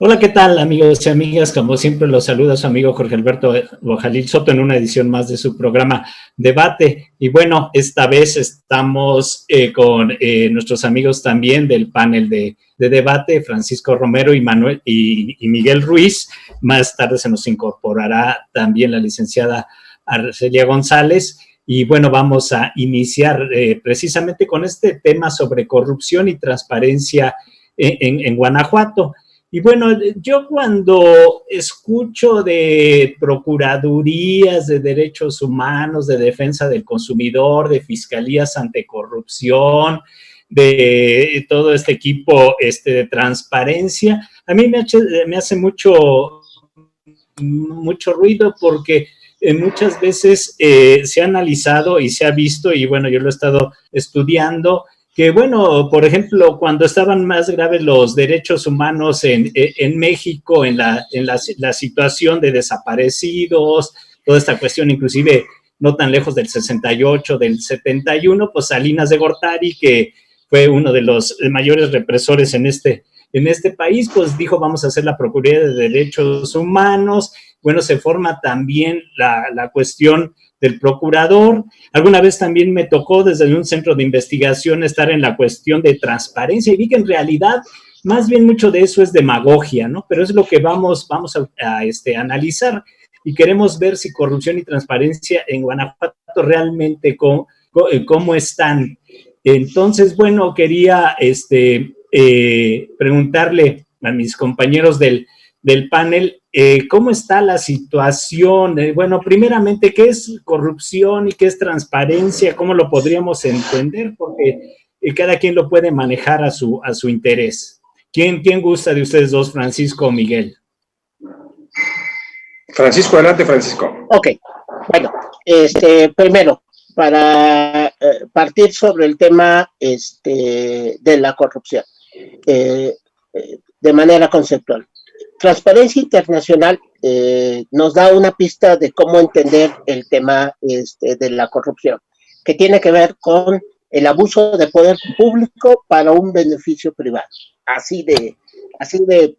Hola, ¿qué tal, amigos y amigas? Como siempre, los saluda su amigo Jorge Alberto Bojalil Soto en una edición más de su programa Debate. Y bueno, esta vez estamos con nuestros amigos también del panel de debate, Francisco Romero y Miguel Ruiz. Más tarde se nos incorporará también la licenciada Arcelia González. Y bueno, vamos a iniciar precisamente con este tema sobre corrupción y transparencia en Guanajuato. Y bueno, yo cuando escucho de procuradurías de derechos humanos, de defensa del consumidor, de fiscalías anticorrupción, de todo este equipo de transparencia, a mí me hace mucho ruido porque muchas veces se ha analizado y se ha visto, y bueno, yo lo he estado estudiando, que bueno, por ejemplo, cuando estaban más graves los derechos humanos en México, la situación de desaparecidos, toda esta cuestión, inclusive no tan lejos del 68, del 71, pues Salinas de Gortari, que fue uno de los mayores represores en este país, pues dijo, vamos a hacer la Procuraduría de Derechos Humanos. Bueno, se forma también la cuestión del procurador. Alguna vez también me tocó desde un centro de investigación estar en la cuestión de transparencia y vi que en realidad más bien mucho de eso es demagogia, ¿no? Pero es lo que vamos a analizar y queremos ver si corrupción y transparencia en Guanajuato realmente cómo están. Entonces, bueno, quería preguntarle a mis compañeros del panel, ¿cómo está la situación? Bueno, primeramente, ¿qué es corrupción y qué es transparencia? ¿Cómo lo podríamos entender? Porque cada quien lo puede manejar a su interés. ¿Quién gusta de ustedes dos, Francisco o Miguel? Francisco, adelante, Francisco. Ok, bueno, primero, para partir sobre el tema de la corrupción, de manera conceptual. Transparencia Internacional nos da una pista de cómo entender el tema de la corrupción, que tiene que ver con el abuso de poder público para un beneficio privado. Así de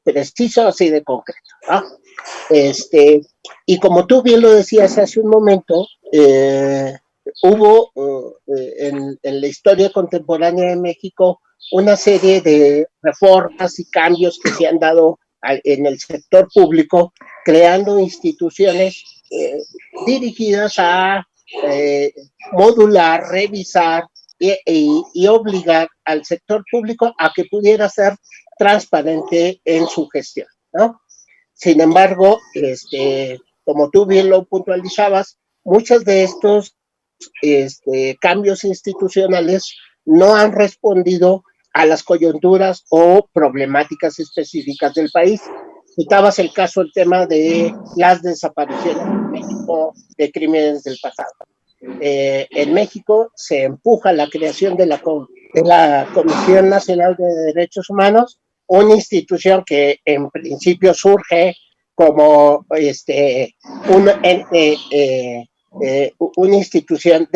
preciso, así de concreto, ¿no? Y como tú bien lo decías hace un momento, hubo en la historia contemporánea de México una serie de reformas y cambios que se han dado en el sector público, creando instituciones dirigidas a modular, revisar y obligar al sector público a que pudiera ser transparente en su gestión, ¿no? Sin embargo, como tú bien lo puntualizabas, muchos de estos cambios institucionales no han respondido a las coyunturas o problemáticas específicas del país. Citabas el tema de las desapariciones en México de crímenes del pasado. En México se empuja la creación de la Comisión Nacional de Derechos Humanos, una institución que en principio surge como una institución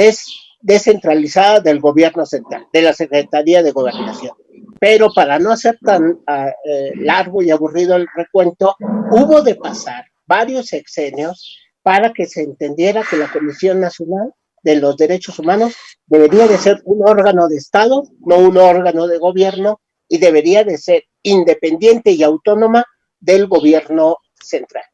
descentralizada del gobierno central, de la Secretaría de Gobernación. Pero para no hacer tan largo y aburrido el recuento, hubo de pasar varios sexenios para que se entendiera que la Comisión Nacional de los Derechos Humanos debería de ser un órgano de Estado, no un órgano de gobierno, y debería de ser independiente y autónoma del gobierno central.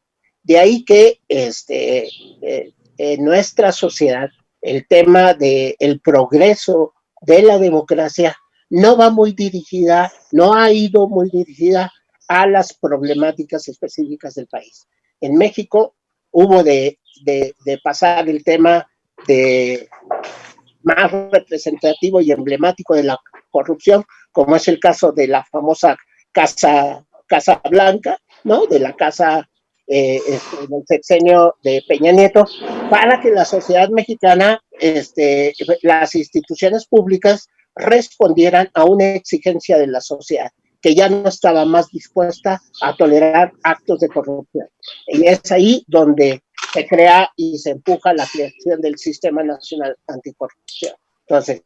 De ahí que en nuestra sociedad el tema del progreso de la democracia no va muy dirigida, no ha ido muy dirigida a las problemáticas específicas del país. En México hubo de pasar el tema más representativo y emblemático de la corrupción, como es el caso de la famosa Casa Blanca, ¿no? De la casa del sexenio de Peña Nieto, para que la sociedad mexicana, las instituciones públicas respondieran a una exigencia de la sociedad, que ya no estaba más dispuesta a tolerar actos de corrupción. Y es ahí donde se crea y se empuja la creación del Sistema Nacional Anticorrupción. Entonces,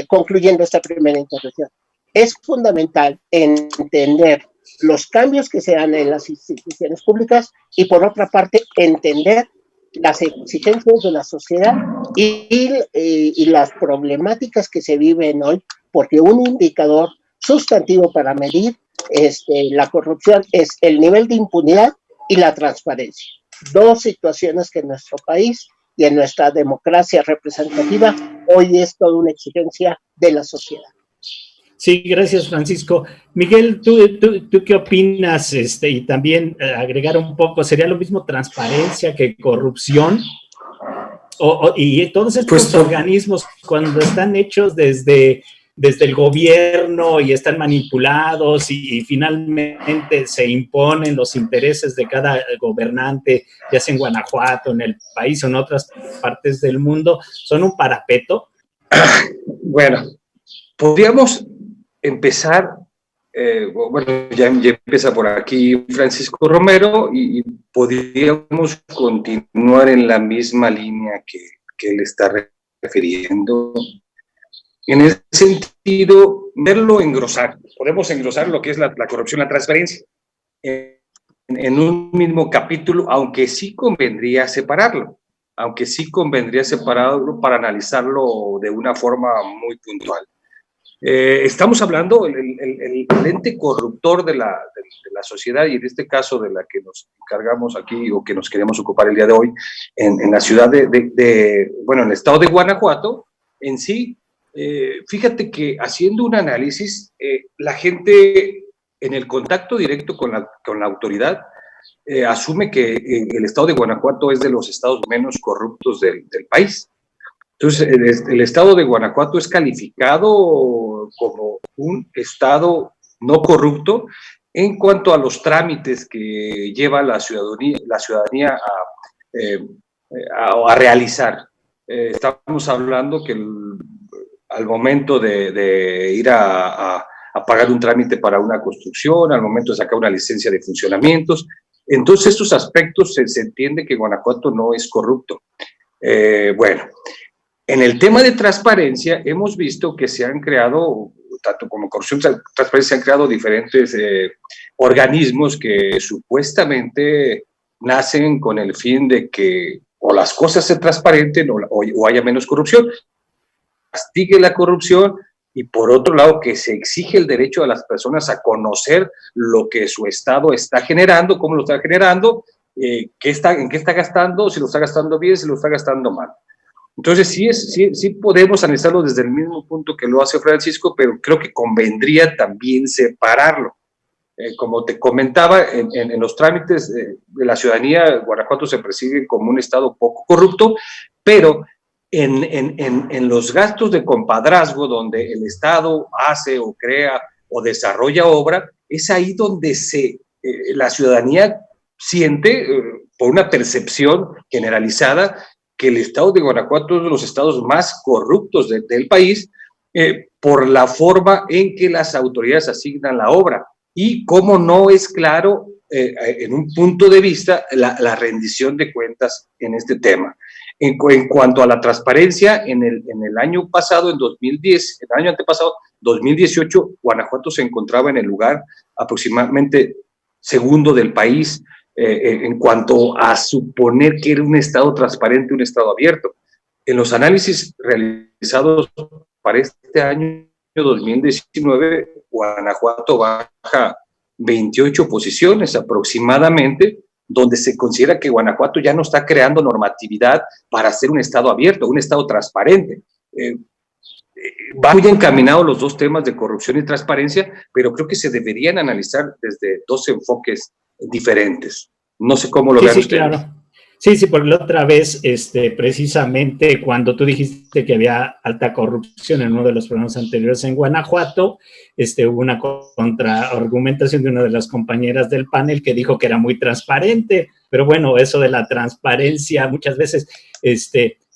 concluyendo esta primera intervención, es fundamental entender los cambios que se dan en las instituciones públicas y, por otra parte, entender las exigencias de la sociedad y las problemáticas que se viven hoy, porque un indicador sustantivo para medir la corrupción es el nivel de impunidad y la transparencia. Dos situaciones que en nuestro país y en nuestra democracia representativa hoy es toda una exigencia de la sociedad. Sí, gracias, Francisco. Miguel, ¿tú qué opinas? Y también agregar un poco, ¿sería lo mismo transparencia que corrupción? Y todos estos organismos, cuando están hechos desde el gobierno y están manipulados y finalmente se imponen los intereses de cada gobernante, ya sea en Guanajuato, en el país o en otras partes del mundo, ¿son un parapeto? Bueno, podríamos empezar, ya empieza por aquí Francisco Romero, y podríamos continuar en la misma línea que él está refiriendo. En ese sentido, verlo engrosar, podemos engrosar lo que es la corrupción, la transparencia, en un mismo capítulo, aunque sí convendría separarlo para analizarlo de una forma muy puntual. Estamos hablando el ente corruptor de la sociedad, y en este caso de la que nos encargamos aquí o que nos queremos ocupar el día de hoy en la ciudad en el estado de Guanajuato en sí. Fíjate que haciendo un análisis, la gente en el contacto directo con la autoridad asume que el estado de Guanajuato es de los estados menos corruptos del país. Entonces, el estado de Guanajuato es calificado como un estado no corrupto en cuanto a los trámites que lleva la ciudadanía a realizar. Estamos hablando que al momento de ir a pagar un trámite para una construcción, al momento de sacar una licencia de funcionamientos, entonces estos aspectos se entiende que Guanajuato no es corrupto. En el tema de transparencia, hemos visto que se han creado, tanto como corrupción y transparencia, se han creado diferentes organismos que supuestamente nacen con el fin de que o las cosas se transparenten o haya menos corrupción, castigue la corrupción, y por otro lado que se exige el derecho a las personas a conocer lo que su estado está generando, cómo lo está generando, en qué está gastando, si lo está gastando bien, si lo está gastando mal. Entonces sí podemos analizarlo desde el mismo punto que lo hace Francisco, pero creo que convendría también separarlo. Como te comentaba, en los trámites de la ciudadanía, Guanajuato se percibe como un estado poco corrupto, pero en los gastos de compadrazgo, donde el estado hace o crea o desarrolla obra, es ahí donde la ciudadanía siente, por una percepción generalizada, que el estado de Guanajuato es uno de los estados más corruptos del país, por la forma en que las autoridades asignan la obra y cómo no es claro, en un punto de vista, la rendición de cuentas en este tema. En cuanto a la transparencia, en el año pasado, el año antepasado, 2018, Guanajuato se encontraba en el lugar aproximadamente segundo del país, en cuanto a suponer que era un estado transparente, un estado abierto. En los análisis realizados para este año 2019, Guanajuato baja 28 posiciones aproximadamente, donde se considera que Guanajuato ya no está creando normatividad para ser un estado abierto, un estado transparente. Van muy encaminados los dos temas de corrupción y transparencia, pero creo que se deberían analizar desde dos enfoques diferentes. No sé cómo lo vean ustedes. Claro. Sí, porque la otra vez, precisamente cuando tú dijiste que había alta corrupción en uno de los programas anteriores en Guanajuato, hubo una contraargumentación de una de las compañeras del panel que dijo que era muy transparente, pero bueno, eso de la transparencia muchas veces,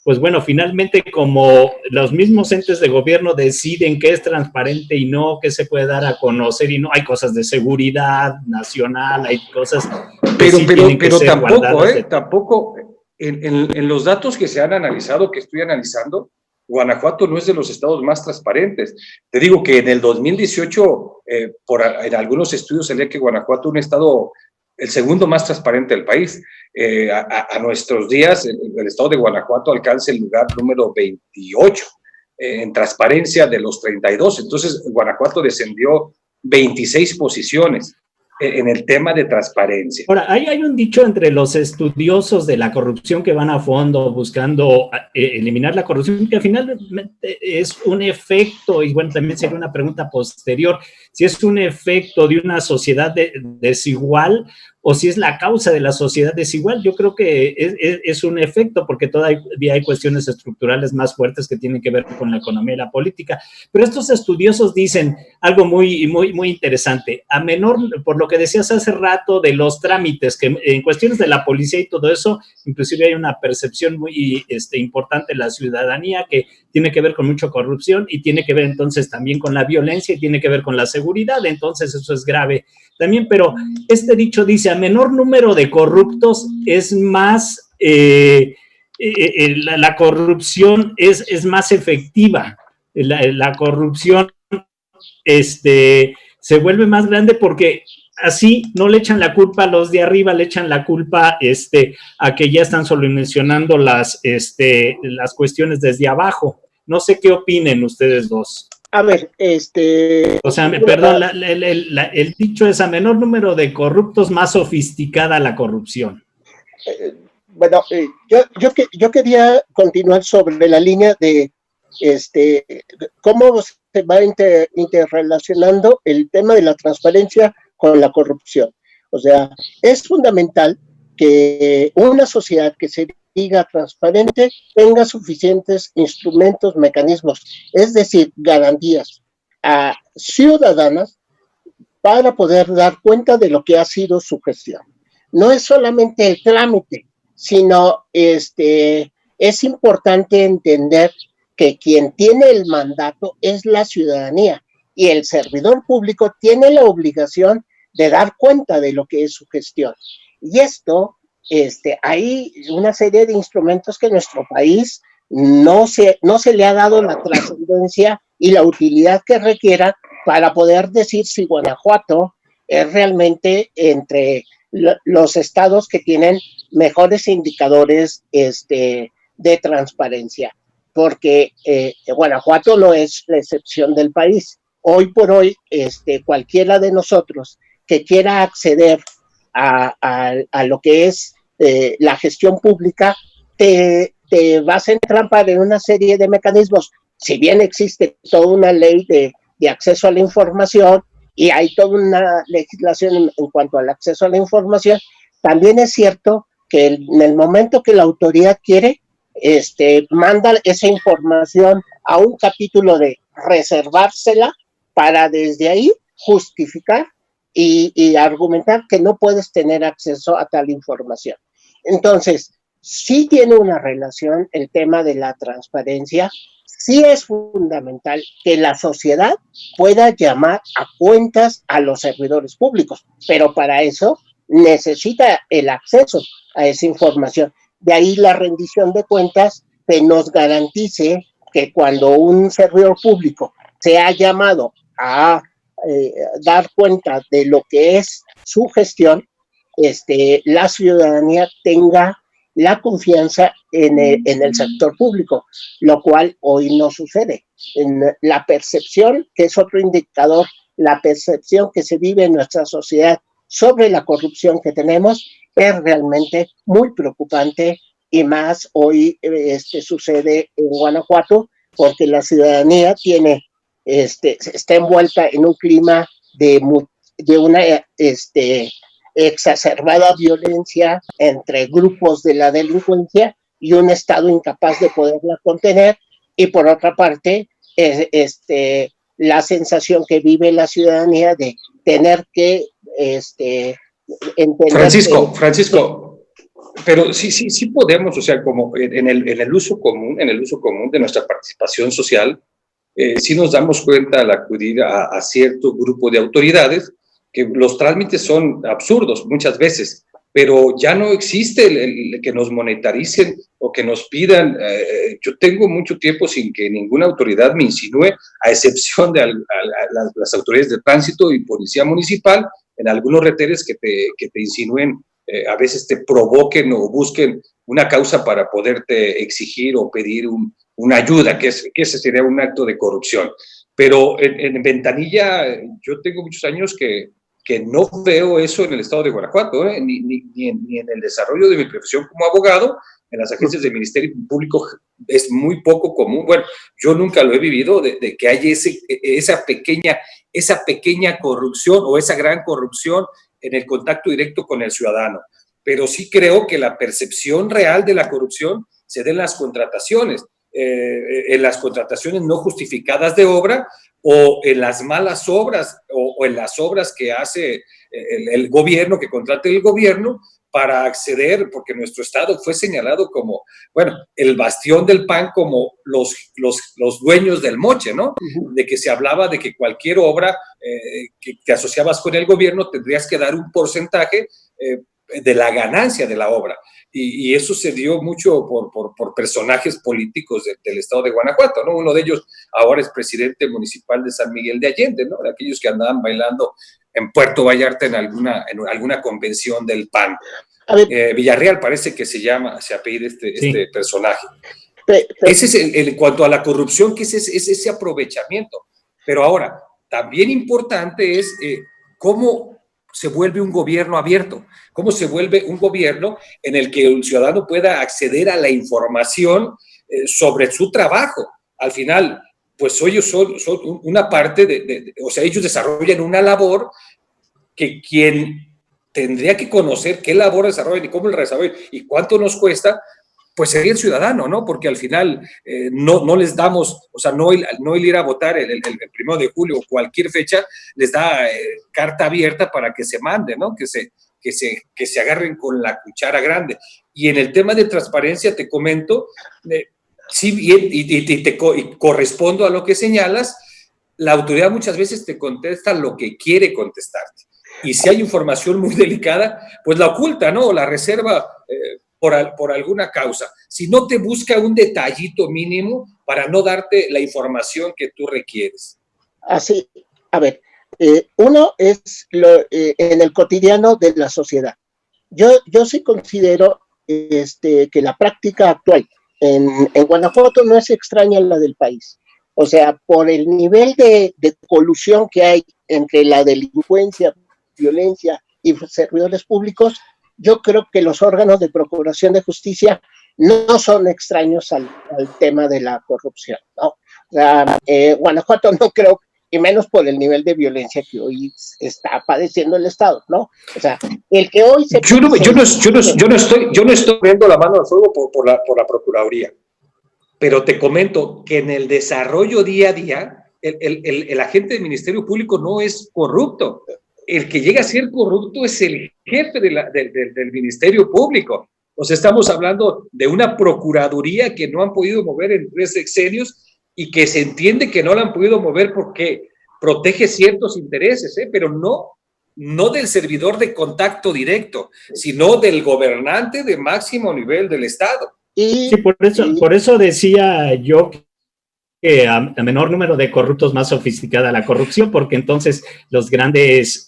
pues bueno, finalmente como los mismos entes de gobierno deciden qué es transparente y no, qué se puede dar a conocer y no, hay cosas de seguridad nacional, hay cosas que pero tampoco, tampoco en los datos que se han analizado, que estoy analizando, Guanajuato no es de los estados más transparentes. Te digo que en el 2018, en algunos estudios salía que Guanajuato es un estado, el segundo más transparente del país. A nuestros días, el estado de Guanajuato alcanza el lugar número 28 en transparencia de los 32. Entonces, Guanajuato descendió 26 posiciones en el tema de transparencia. Ahora, hay un dicho entre los estudiosos de la corrupción que van a fondo buscando eliminar la corrupción, que al final es un efecto, y bueno, también sería una pregunta posterior, si es un efecto de una sociedad desigual o si es la causa de la sociedad desigual. Yo creo que es un efecto, porque todavía hay cuestiones estructurales más fuertes que tienen que ver con la economía y la política. Pero estos estudiosos dicen algo muy interesante. A menor, por lo que decías hace rato de los trámites, que en cuestiones de la policía y todo eso, inclusive hay una percepción muy importante en la ciudadanía que tiene que ver con mucha corrupción y tiene que ver entonces también con la violencia y tiene que ver con la seguridad. Entonces eso es grave también, pero este dicho dice, a menor número de corruptos es más, la corrupción es más efectiva, la corrupción se vuelve más grande porque así no le echan la culpa a los de arriba, le echan la culpa a que ya están solucionando las cuestiones desde abajo. No sé qué opinen ustedes dos. A ver, o sea, perdón, el dicho es a menor número de corruptos, más sofisticada la corrupción. Bueno, yo quería continuar sobre la línea de cómo se va interrelacionando el tema de la transparencia con la corrupción. O sea, es fundamental que una sociedad que se diga transparente tenga suficientes instrumentos, mecanismos, es decir, garantías ciudadanas para poder dar cuenta de lo que ha sido su gestión. No es solamente el trámite, sino es importante entender que quien tiene el mandato es la ciudadanía y el servidor público tiene la obligación de dar cuenta de lo que es su gestión. Y esto, hay una serie de instrumentos que en nuestro país no se le ha dado la trascendencia y la utilidad que requiera para poder decir si Guanajuato es realmente entre los estados que tienen mejores indicadores de transparencia, porque Guanajuato no es la excepción del país. Hoy por hoy, cualquiera de nosotros que quiera acceder a lo que es la gestión pública, te vas a entrampar en una serie de mecanismos. Si bien existe toda una ley de acceso a la información y hay toda una legislación en cuanto al acceso a la información, también es cierto que en el momento que la autoridad quiere, manda esa información a un capítulo de reservársela para desde ahí justificar y argumentar que no puedes tener acceso a tal información. Entonces, sí tiene una relación el tema de la transparencia. Sí es fundamental que la sociedad pueda llamar a cuentas a los servidores públicos, pero para eso necesita el acceso a esa información. De ahí la rendición de cuentas que nos garantice que cuando un servidor público sea llamado a dar cuenta de lo que es su gestión, la ciudadanía tenga la confianza en el sector público, lo cual hoy no sucede. En la percepción, que es otro indicador, la percepción que se vive en nuestra sociedad sobre la corrupción que tenemos es realmente muy preocupante, y más hoy sucede en Guanajuato, porque la ciudadanía tiene, está envuelta en un clima de una exacerbada violencia entre grupos de la delincuencia y un Estado incapaz de poderla contener, y por otra parte, la sensación que vive la ciudadanía de tener que entender... Francisco, pero sí podemos, o sea, como en el uso común de nuestra participación social, sí nos damos cuenta al acudir a cierto grupo de autoridades que los trámites son absurdos muchas veces. pero ya no existe el que nos monetaricen o que nos pidan. Yo tengo mucho tiempo sin que ninguna autoridad me insinúe, a excepción de las autoridades de tránsito y policía municipal, en algunos retenes que te insinúen, a veces te provoquen o busquen una causa para poderte exigir o pedir una ayuda, que ese sería un acto de corrupción. Pero en Ventanilla yo tengo muchos años que no veo eso en el estado de Guanajuato, ni en el desarrollo de mi profesión como abogado. En las agencias del Ministerio Público es muy poco común. Bueno, yo nunca lo he vivido, de que haya esa pequeña corrupción o esa gran corrupción en el contacto directo con el ciudadano. Pero sí creo que la percepción real de la corrupción se da en las contrataciones no justificadas de obra, o en las malas obras, o en las obras que hace el gobierno, que contrata el gobierno para acceder, porque nuestro estado fue señalado como, bueno, el bastión del PAN, como los dueños del moche, ¿no? De que se hablaba de que cualquier obra que te asociabas con el gobierno tendrías que dar un porcentaje de la ganancia de la obra. Y eso se dio mucho por personajes políticos del estado de Guanajuato, ¿no? Uno de ellos ahora es presidente municipal de San Miguel de Allende, ¿no? De aquellos que andaban bailando en Puerto Vallarta en alguna convención del PAN. Villarreal parece que se apellida este personaje. Ese es en cuanto a la corrupción, que es ese aprovechamiento. Pero ahora, también importante es cómo se vuelve un gobierno abierto, cómo se vuelve un gobierno en el que el ciudadano pueda acceder a la información sobre su trabajo. Al final, pues ellos son una parte o sea, ellos desarrollan una labor que quien tendría que conocer qué labor desarrollan y cómo el desarrollan y cuánto nos cuesta, pues sería el ciudadano, ¿no? Porque al final no les damos, o sea, no el ir a votar el 1 de julio o cualquier fecha, les da carta abierta para que se mande, ¿no? Que se agarren con la cuchara grande. Y en el tema de transparencia, te comento, sí, bien, y correspondo a lo que señalas, la autoridad muchas veces te contesta lo que quiere contestarte. Y si hay información muy delicada, pues la oculta, ¿no? O la reserva por alguna causa. Si no, te busca un detallito mínimo para no darte la información que tú requieres. Así, a ver, uno es en el cotidiano de la sociedad. Yo sí considero que la práctica actual en Guanajuato no es extraña a la del país. O sea, por el nivel de colusión que hay entre la delincuencia, violencia y servidores públicos, yo creo que los órganos de procuración de justicia no son extraños al tema de la corrupción, ¿no? O sea, Guanajuato no creo, y menos por el nivel de violencia que hoy está padeciendo el Estado, ¿no? O sea, el que hoy se... Yo no estoy poniendo la mano al fuego por la Procuraduría, pero te comento que en el desarrollo día a día, el agente del Ministerio Público no es corrupto. El que llega a ser corrupto es el jefe del Ministerio Público. O sea, estamos hablando de una procuraduría que no han podido mover en 3 sexenios y que se entiende que no la han podido mover porque protege ciertos intereses, pero no del servidor de contacto directo, sino del gobernante de máximo nivel del Estado. Sí, por eso decía yo que a menor número de corruptos, más sofisticada la corrupción, porque entonces los grandes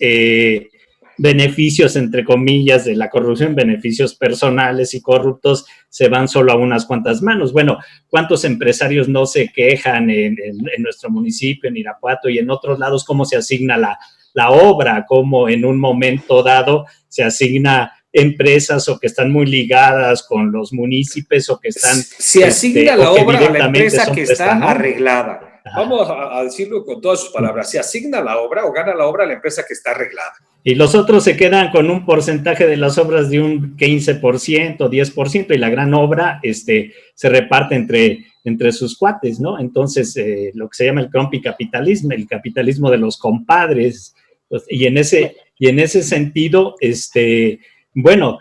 beneficios, entre comillas, de la corrupción, beneficios personales y corruptos, se van solo a unas cuantas manos. Bueno, ¿cuántos empresarios no se quejan en nuestro municipio, en Irapuato y en otros lados, cómo se asigna la obra, cómo en un momento dado se asigna empresas o que están muy ligadas con los municipios o que están... Se asigna la obra a la empresa que está arreglada. Ajá. Vamos a decirlo con todas sus palabras. Se asigna la obra o gana la obra a la empresa que está arreglada. Y los otros se quedan con un porcentaje de las obras de un 15%, 10%, y la gran obra se reparte entre sus cuates, ¿no? Entonces, lo que se llama el compicapitalismo, el capitalismo de los compadres, pues, y en ese sentido, bueno,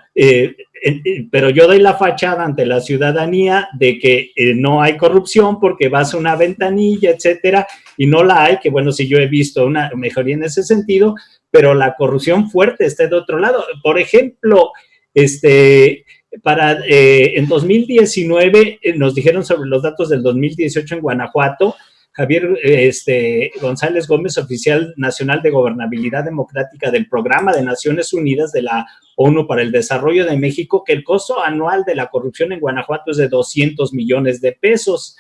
pero yo doy la fachada ante la ciudadanía de que no hay corrupción porque vas a una ventanilla, etcétera, y no la hay, que bueno, sí yo he visto una mejoría en ese sentido, pero la corrupción fuerte está de otro lado. Por ejemplo, En 2019 nos dijeron sobre los datos del 2018 en Guanajuato. Javier González Gómez, oficial nacional de gobernabilidad democrática del Programa de Naciones Unidas de la ONU para el Desarrollo de México, que el costo anual de la corrupción en Guanajuato es de 200 millones de pesos.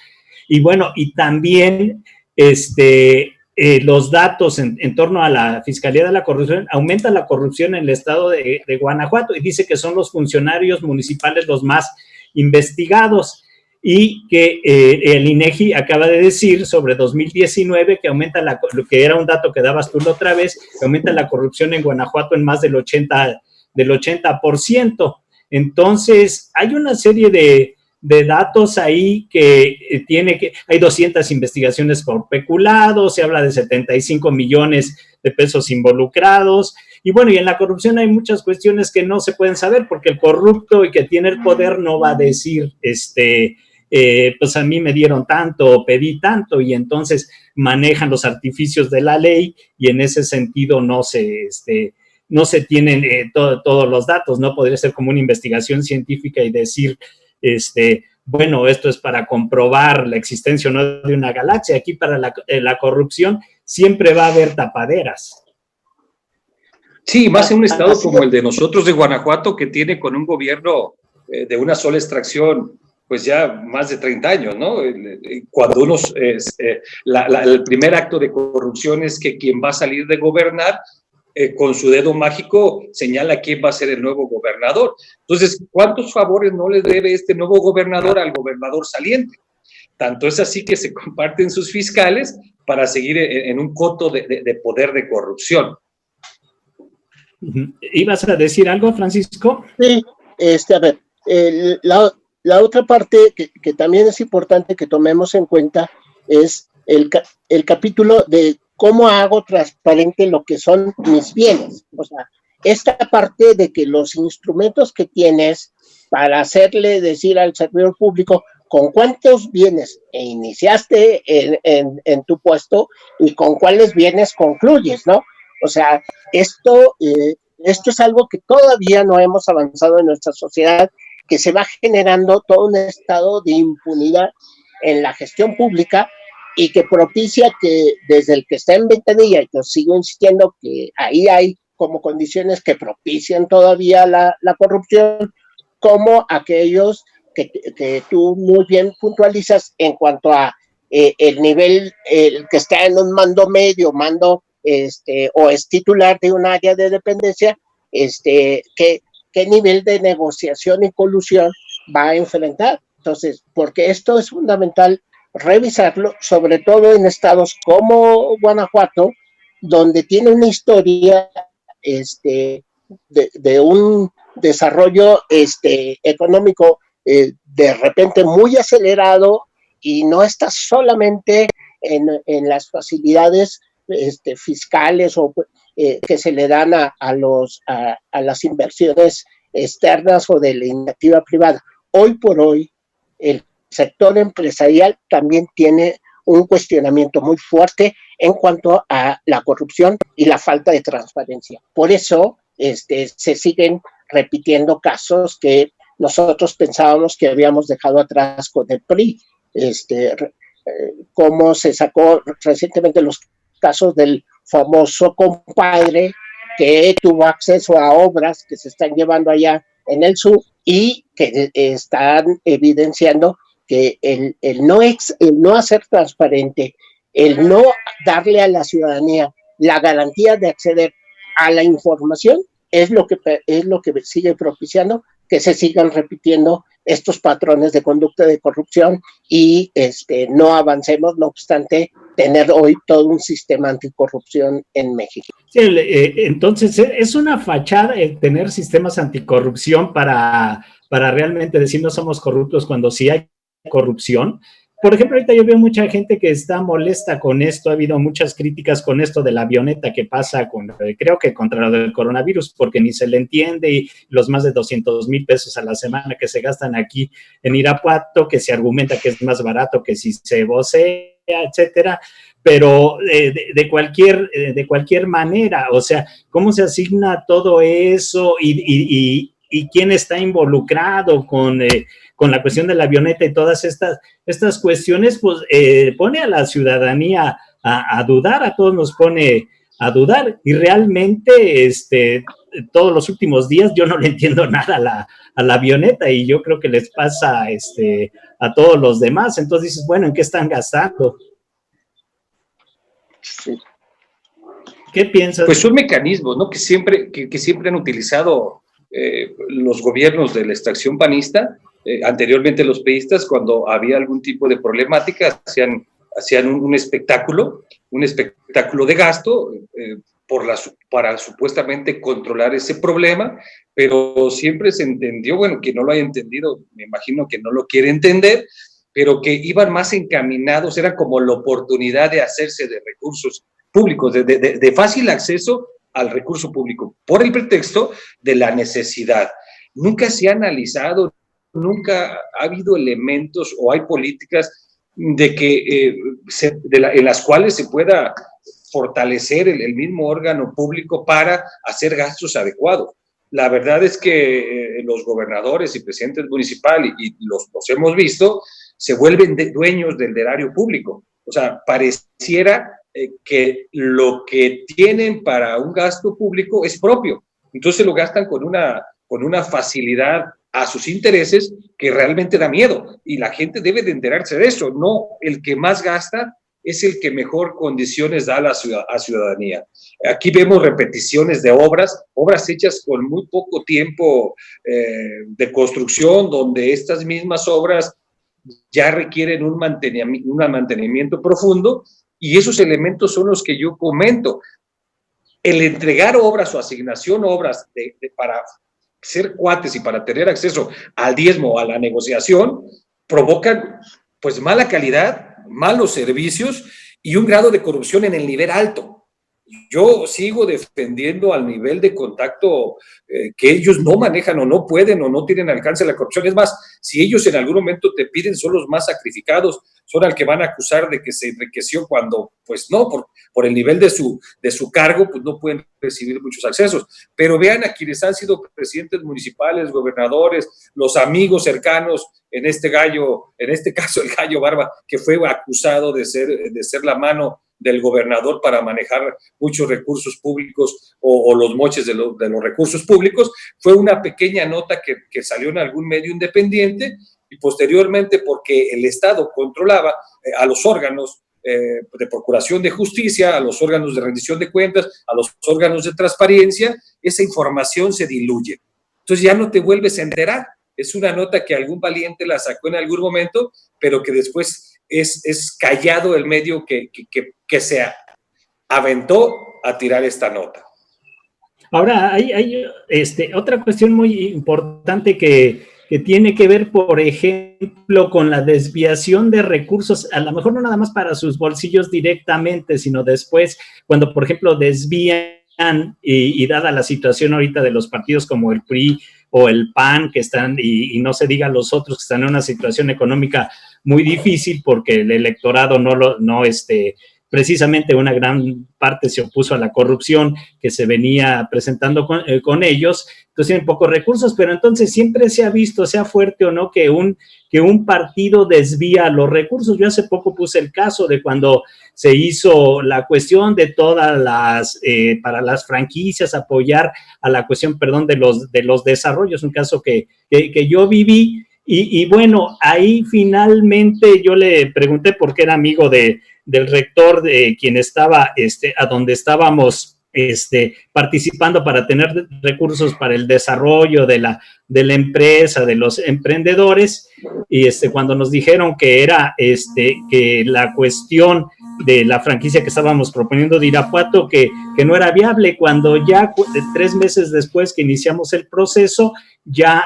Y bueno, y también los datos en torno a la Fiscalía de la Corrupción, aumenta la corrupción en el estado de Guanajuato y dice que son los funcionarios municipales los más investigados. Y que el INEGI acaba de decir sobre 2019 que aumenta lo que era un dato que dabas tú la otra vez, que aumenta la corrupción en Guanajuato en más del 80%. Entonces, hay una serie de datos ahí hay 200 investigaciones por peculado, se habla de 75 millones de pesos involucrados. Y bueno, y en la corrupción hay muchas cuestiones que no se pueden saber porque el corrupto y que tiene el poder no va a decir, pues a mí me dieron tanto o pedí tanto, y entonces manejan los artificios de la ley y en ese sentido no se tienen todos los datos. No podría ser como una investigación científica y decir, bueno, esto es para comprobar la existencia o no de una galaxia. Aquí para la corrupción siempre va a haber tapaderas. Sí, más en un estado como el de nosotros de Guanajuato, que tiene con un gobierno de una sola extracción pues ya más de 30 años, ¿no? Cuando el primer acto de corrupción es que quien va a salir de gobernar, con su dedo mágico señala quién va a ser el nuevo gobernador. Entonces, ¿cuántos favores no le debe este nuevo gobernador al gobernador saliente? Tanto es así que se comparten sus fiscales para seguir en un coto de poder de corrupción. ¿Ibas a decir algo, Francisco? Sí, a ver, la otra parte que también es importante que tomemos en cuenta es el capítulo de cómo hago transparente lo que son mis bienes. O sea, esta parte de que los instrumentos que tienes para hacerle decir al servidor público con cuántos bienes iniciaste en tu puesto y con cuáles bienes concluyes, ¿no? O sea, esto es algo que todavía no hemos avanzado en nuestra sociedad, que se va generando todo un estado de impunidad en la gestión pública y que propicia que desde el que está en ventanilla, yo sigo insistiendo que ahí hay como condiciones que propician todavía la corrupción, como aquellos que tú muy bien puntualizas en cuanto a el nivel, el que está en un mando medio, o es titular de un área de dependencia, qué nivel de negociación y colusión va a enfrentar. Entonces, porque esto es fundamental revisarlo, sobre todo en estados como Guanajuato, donde tiene una historia de un desarrollo económico de repente muy acelerado, y no está solamente en las facilidades fiscales o que se le dan a las inversiones externas o de la iniciativa privada. Hoy por hoy, el sector empresarial también tiene un cuestionamiento muy fuerte en cuanto a la corrupción y la falta de transparencia. Por eso se siguen repitiendo casos que nosotros pensábamos que habíamos dejado atrás con el PRI, como se sacó recientemente los casos del famoso compadre que tuvo acceso a obras que se están llevando allá en el sur y que están evidenciando que el no hacer transparente, el no darle a la ciudadanía la garantía de acceder a la información es lo que sigue propiciando que se sigan repitiendo estos patrones de conducta de corrupción y no avancemos, no obstante tener hoy todo un sistema anticorrupción en México. Sí, entonces es una fachada el tener sistemas anticorrupción para realmente decir no somos corruptos cuando sí hay corrupción. Por ejemplo, ahorita yo veo mucha gente que está molesta con esto, ha habido muchas críticas con esto de la avioneta que pasa, creo que contra lo del coronavirus, porque ni se le entiende, y los más de 200,000 pesos a la semana que se gastan aquí en Irapuato, que se argumenta que es más barato que si se vocea, etcétera, pero de cualquier manera, o sea, ¿cómo se asigna todo eso? Y y quién está involucrado con la cuestión de la avioneta y todas estas cuestiones, pues pone a la ciudadanía a dudar, a todos nos pone a dudar, y realmente todos los últimos días yo no le entiendo nada a la avioneta, y yo creo que les pasa a todos los demás. Entonces dices, bueno, ¿en qué están gastando? Sí. ¿Qué piensas? Pues son mecanismos, ¿no?, que siempre han utilizado los gobiernos de la extracción panista, anteriormente los priistas, cuando había algún tipo de problemática, hacían un espectáculo de gasto para supuestamente controlar ese problema, pero siempre se entendió, bueno, que no lo haya entendido, me imagino que no lo quiere entender, pero que iban más encaminados, era como la oportunidad de hacerse de recursos públicos, de fácil acceso al recurso público, por el pretexto de la necesidad. Nunca se ha analizado, nunca ha habido elementos o hay políticas en las cuales se pueda fortalecer el mismo órgano público para hacer gastos adecuados. La verdad es que los gobernadores y presidentes municipales, y los hemos visto, se vuelven dueños del erario público. O sea, pareciera que lo que tienen para un gasto público es propio. Entonces lo gastan con una facilidad a sus intereses que realmente da miedo. Y la gente debe de enterarse de eso. No el que más gasta es el que mejor condiciones da a la ciudadanía. Aquí vemos repeticiones de obras hechas con muy poco tiempo de construcción, donde estas mismas obras ya requieren un mantenimiento profundo, y esos elementos son los que yo comento. El entregar obras o asignación obras para ser cuates y para tener acceso al diezmo o a la negociación provocan pues mala calidad, malos servicios y un grado de corrupción en el nivel alto. Yo sigo defendiendo al nivel de contacto que ellos no manejan o no pueden o no tienen alcance a la corrupción. Es más, si ellos en algún momento te piden, son los más sacrificados, son al que van a acusar de que se enriqueció cuando, pues no, por el nivel de su cargo, pues no pueden recibir muchos accesos. Pero vean a quienes han sido presidentes municipales, gobernadores, los amigos cercanos, en este caso el Gallo Barba, que fue acusado de ser la mano del gobernador para manejar muchos recursos públicos o los moches de los recursos públicos. Fue una pequeña nota que salió en algún medio independiente, y posteriormente, porque el Estado controlaba a los órganos de procuración de justicia, a los órganos de rendición de cuentas, a los órganos de transparencia, esa información se diluye. Entonces ya no te vuelves a enterar. Es una nota que algún valiente la sacó en algún momento, pero que después es callado el medio que se aventó a tirar esta nota. Ahora, hay otra cuestión muy importante que tiene que ver, por ejemplo, con la desviación de recursos, a lo mejor no nada más para sus bolsillos directamente, sino después, cuando, por ejemplo, desvían, y dada la situación ahorita de los partidos como el PRI o el PAN, que están, y no se diga los otros, que están en una situación económica muy difícil porque el electorado precisamente una gran parte se opuso a la corrupción que se venía presentando con ellos, entonces tienen pocos recursos, pero entonces siempre se ha visto, sea fuerte o no, que un partido desvía los recursos. Yo hace poco puse el caso de cuando se hizo la cuestión de todas para las franquicias, apoyar a la cuestión, de los desarrollos, un caso que yo viví, y bueno, ahí finalmente yo le pregunté, porque era amigo del rector de quien estaba, a donde estábamos participando para tener recursos para el desarrollo de la empresa, de los emprendedores, y cuando nos dijeron que era que la cuestión de la franquicia que estábamos proponiendo de Irapuato, que no era viable, cuando ya 3 meses después que iniciamos el proceso, ya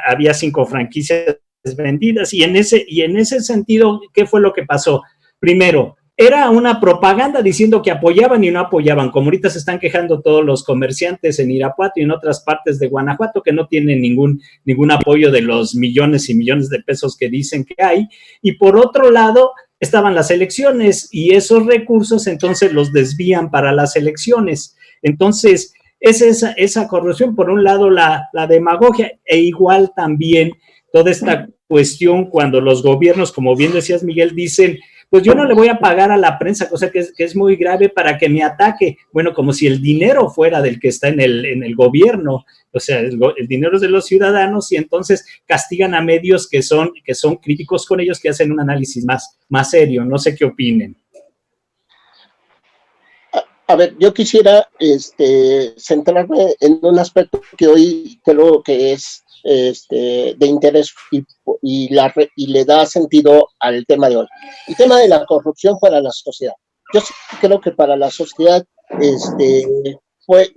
había 5 franquicias vendidas, y en ese sentido, ¿qué fue lo que pasó? Primero, era una propaganda diciendo que apoyaban y no apoyaban, como ahorita se están quejando todos los comerciantes en Irapuato y en otras partes de Guanajuato, que no tienen ningún apoyo de los millones y millones de pesos que dicen que hay. Y por otro lado, estaban las elecciones, y esos recursos entonces los desvían para las elecciones. Entonces, es esa corrupción, por un lado la demagogia, e igual también toda esta cuestión cuando los gobiernos, como bien decías Miguel, dicen, pues yo no le voy a pagar a la prensa, cosa que es muy grave, para que me ataque. Bueno, como si el dinero fuera del que está en el gobierno, o sea, el dinero es de los ciudadanos, y entonces castigan a medios que son críticos con ellos, que hacen un análisis más serio. No sé qué opinen. A ver, yo quisiera centrarme en un aspecto que hoy creo que es de interés y le da sentido al tema de hoy. El tema de la corrupción para la sociedad. Yo sí creo que para la sociedad fue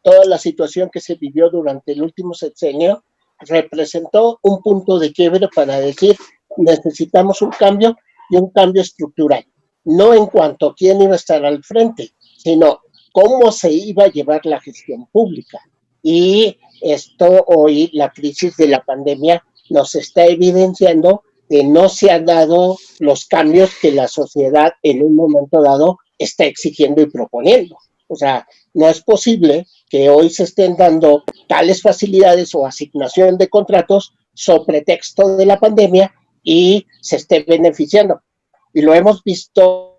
toda la situación que se vivió durante el último sexenio representó un punto de quiebre para decir necesitamos un cambio y un cambio estructural. No en cuanto a quién iba a estar al frente, sino cómo se iba a llevar la gestión pública. Y esto hoy, la crisis de la pandemia, nos está evidenciando que no se han dado los cambios que la sociedad en un momento dado está exigiendo y proponiendo. O sea, no es posible que hoy se estén dando tales facilidades o asignación de contratos sobre pretexto de la pandemia y se esté beneficiando. Y lo hemos visto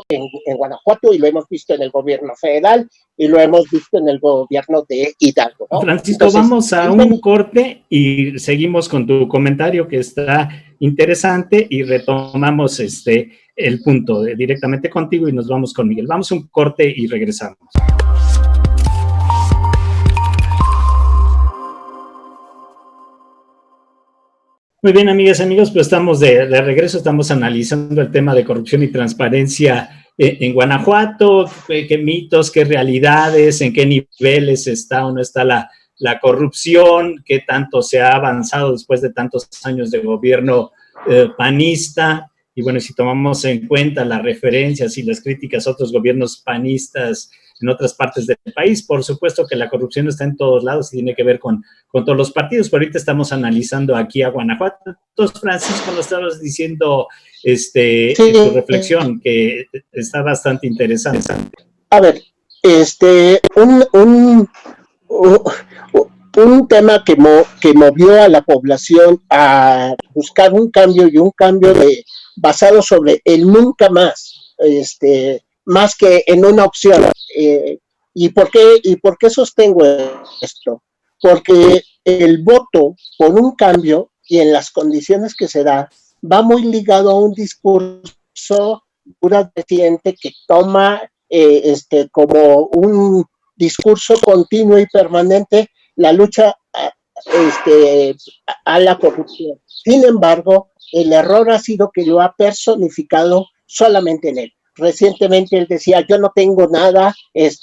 en Guanajuato, y lo hemos visto en el gobierno federal, y lo hemos visto en el gobierno de Hidalgo, ¿no? Francisco, entonces, vamos a un corte y seguimos con tu comentario, que está interesante, y retomamos el punto directamente contigo, y nos vamos con Miguel. Vamos a un corte y regresamos. Muy bien, amigas y amigos, pues estamos de regreso, estamos analizando el tema de corrupción y transparencia en Guanajuato, qué mitos, qué realidades, en qué niveles está o no está la corrupción, qué tanto se ha avanzado después de tantos años de gobierno panista. Y bueno, si tomamos en cuenta las referencias y las críticas a otros gobiernos panistas en otras partes del país, por supuesto que la corrupción está en todos lados y tiene que ver con todos los partidos, pero ahorita estamos analizando aquí a Guanajuato. Entonces, Francisco, nos estabas diciendo sí, tu reflexión, que está bastante interesante. A ver, un tema que movió a la población a buscar un cambio, y un cambio basado sobre el nunca más, más que en una opción. ¿Y por qué sostengo esto? Porque el voto por un cambio y en las condiciones que se da va muy ligado a un discurso presidente que toma como un discurso continuo y permanente la lucha a la corrupción. Sin embargo, el error ha sido que lo ha personificado solamente en él. Recientemente él decía, yo no tengo nada,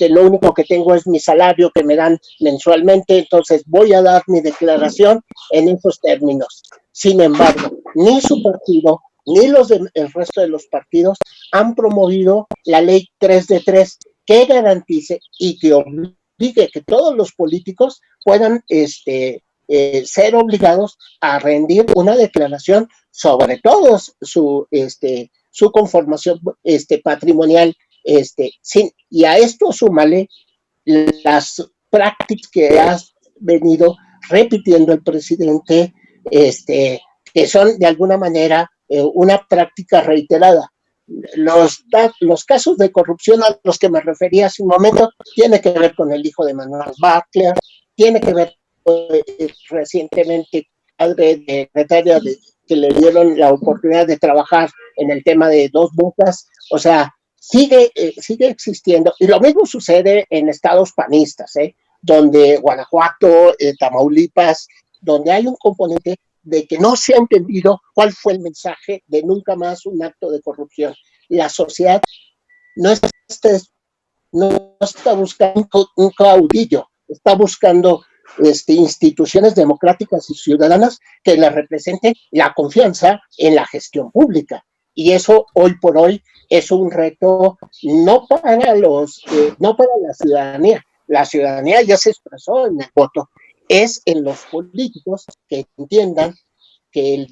lo único que tengo es mi salario que me dan mensualmente, entonces voy a dar mi declaración en esos términos. Sin embargo, ni su partido, ni el resto de los partidos han promovido la ley 3 de 3 que garantice y que obligue que todos los políticos puedan ser obligados a rendir una declaración sobre todo su conformación patrimonial, y a esto súmale las prácticas que ha venido repitiendo el presidente, que son de alguna manera una práctica reiterada. Los casos de corrupción a los que me refería hace un momento tiene que ver con el hijo de Manuel Bartlett, tiene que ver recientemente padre de secretaria que le dieron la oportunidad de trabajar en el tema de Dos Bocas. O sea, sigue existiendo, y lo mismo sucede en estados panistas, donde Guanajuato, Tamaulipas, donde hay un componente de que no se ha entendido cuál fue el mensaje de nunca más un acto de corrupción. La sociedad no está buscando un caudillo, está buscando instituciones democráticas y ciudadanas que le representen la confianza en la gestión pública. Y eso hoy por hoy es un reto no para la ciudadanía. La ciudadanía ya se expresó en el voto. Es en los políticos que entiendan que el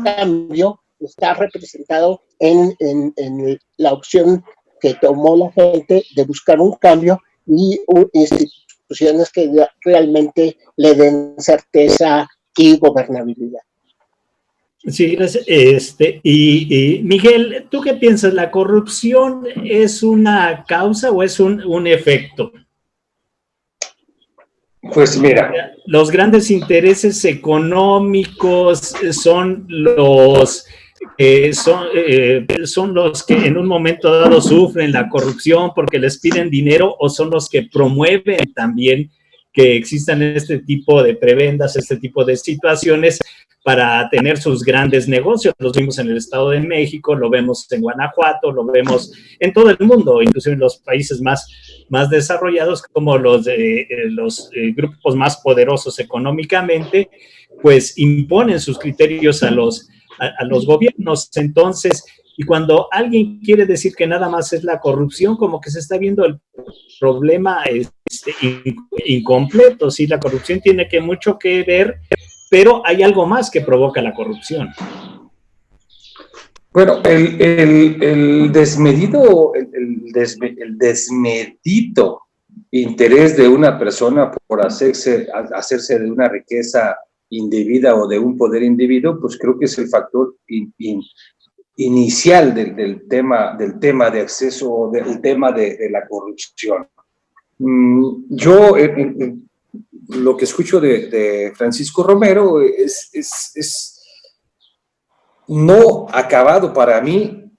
cambio está representado en la opción que tomó la gente de buscar un cambio y instituciones que realmente le den certeza y gobernabilidad. Sí, gracias. Y Miguel, ¿tú qué piensas? ¿La corrupción es una causa o es un efecto? Pues mira, Los grandes intereses económicos son los son los que en un momento dado sufren la corrupción porque les piden dinero, o son los que promueven también que existan este tipo de prebendas, este tipo de situaciones para tener sus grandes negocios. Los vimos en el Estado de México, lo vemos en Guanajuato, lo vemos en todo el mundo, inclusive en los países más desarrollados, como los grupos más poderosos económicamente, pues imponen sus criterios a los gobiernos. Entonces, y cuando alguien quiere decir que nada más es la corrupción, como que se está viendo el problema incompleto. Sí, la corrupción tiene mucho que ver, pero hay algo más que provoca la corrupción. bueno, el desmedido interés de una persona por hacerse de una riqueza indebida o de un poder indebido, pues creo que es el factor inicial del tema de acceso, del tema de la corrupción. Yo lo que escucho de Francisco Romero es no acabado para mí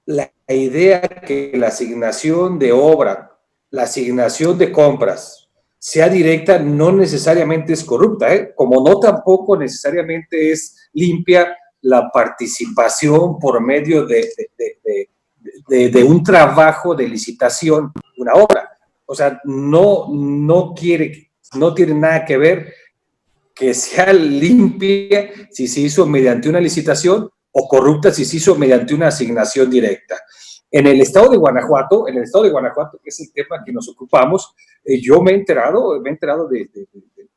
la idea que la asignación de obra, la asignación de compras sea directa, no necesariamente es corrupta, como no tampoco necesariamente es limpia la participación por medio de un trabajo de licitación, una obra. O sea, no tiene nada que ver que sea limpia si se hizo mediante una licitación o corrupta si se hizo mediante una asignación directa. En el estado de Guanajuato, que es el tema que nos ocupamos, yo me he enterado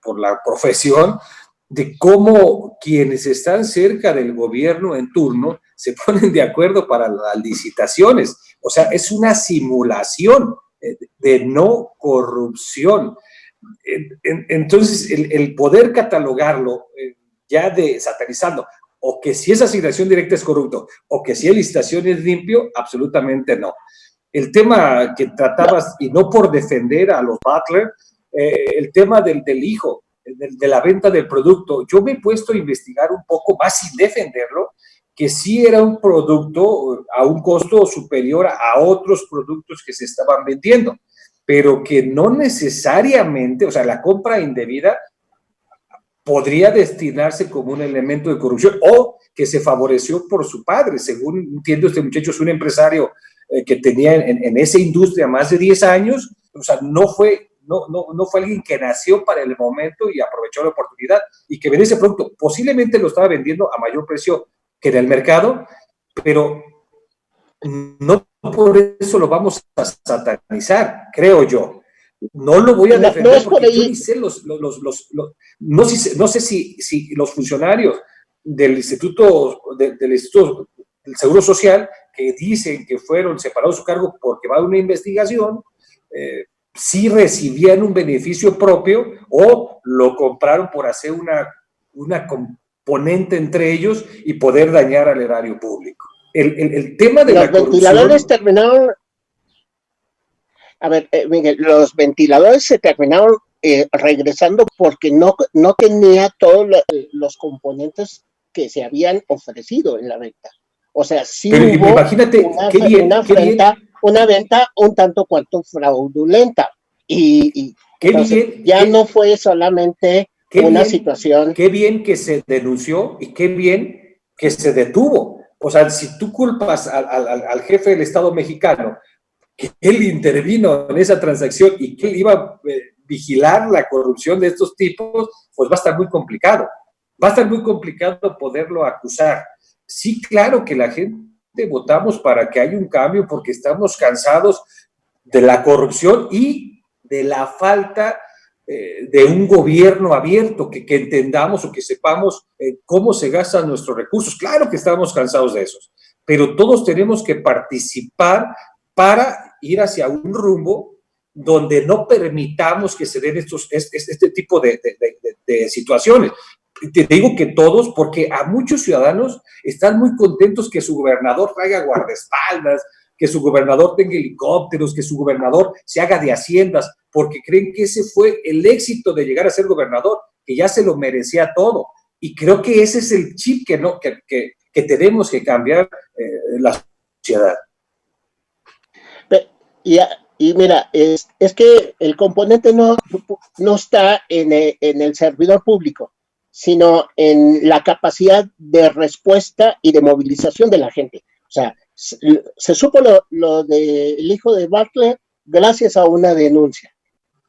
por la profesión de cómo quienes están cerca del gobierno en turno se ponen de acuerdo para las licitaciones. O sea, es una simulación de no corrupción. Entonces, el poder catalogarlo ya satanizando, o que si es asignación directa es corrupto, o que si es licitación es limpio, absolutamente no. El tema que tratabas, y no por defender a los Butler, el tema del hijo, de la venta del producto, yo me he puesto a investigar un poco más sin defenderlo, que sí era un producto a un costo superior a otros productos que se estaban vendiendo, pero que no necesariamente, o sea, la compra indebida podría destinarse como un elemento de corrupción, o que se favoreció por su padre. Según entiendo, este muchacho es un empresario que tenía en esa industria más de 10 años, o sea, no fue alguien que nació para el momento y aprovechó la oportunidad, y que vendía ese producto, posiblemente lo estaba vendiendo a mayor precio que en el mercado, pero no por eso lo vamos a satanizar, creo yo. No lo voy a defender porque yo ni sé no sé si los funcionarios del Instituto del Seguro Social, que dicen que fueron separados de su cargo porque va a una investigación, si recibían un beneficio propio o lo compraron por hacer una componente entre ellos y poder dañar al erario público. El tema de la corrupción... Los ventiladores terminaron... A ver, Miguel, los ventiladores se terminaron regresando porque no tenía todos los componentes que se habían ofrecido en la venta. O sea, sí hubo imagínate, una venta un tanto cuanto fraudulenta. Y no fue solamente una situación... Qué bien que se denunció y qué bien que se detuvo. O sea, si tú culpas al jefe del Estado mexicano que él intervino en esa transacción y que él iba a vigilar la corrupción de estos tipos, pues va a estar muy complicado. Va a estar muy complicado poderlo acusar. Sí, claro que la gente votamos para que haya un cambio porque estamos cansados de la corrupción y de la falta de un gobierno abierto, que entendamos o que sepamos cómo se gastan nuestros recursos. Claro que estamos cansados de esos, pero todos tenemos que participar para ir hacia un rumbo donde no permitamos que se den este tipo de situaciones. Te digo que todos, porque a muchos ciudadanos están muy contentos que su gobernador traiga guardaespaldas, que su gobernador tenga helicópteros, que su gobernador se haga de haciendas, porque creen que ese fue el éxito de llegar a ser gobernador, que ya se lo merecía todo. Y creo que ese es el chip que tenemos que cambiar la sociedad. Y mira, es que el componente no está en el servidor público, sino en la capacidad de respuesta y de movilización de la gente. O sea, se supo lo del hijo de Bartlett gracias a una denuncia.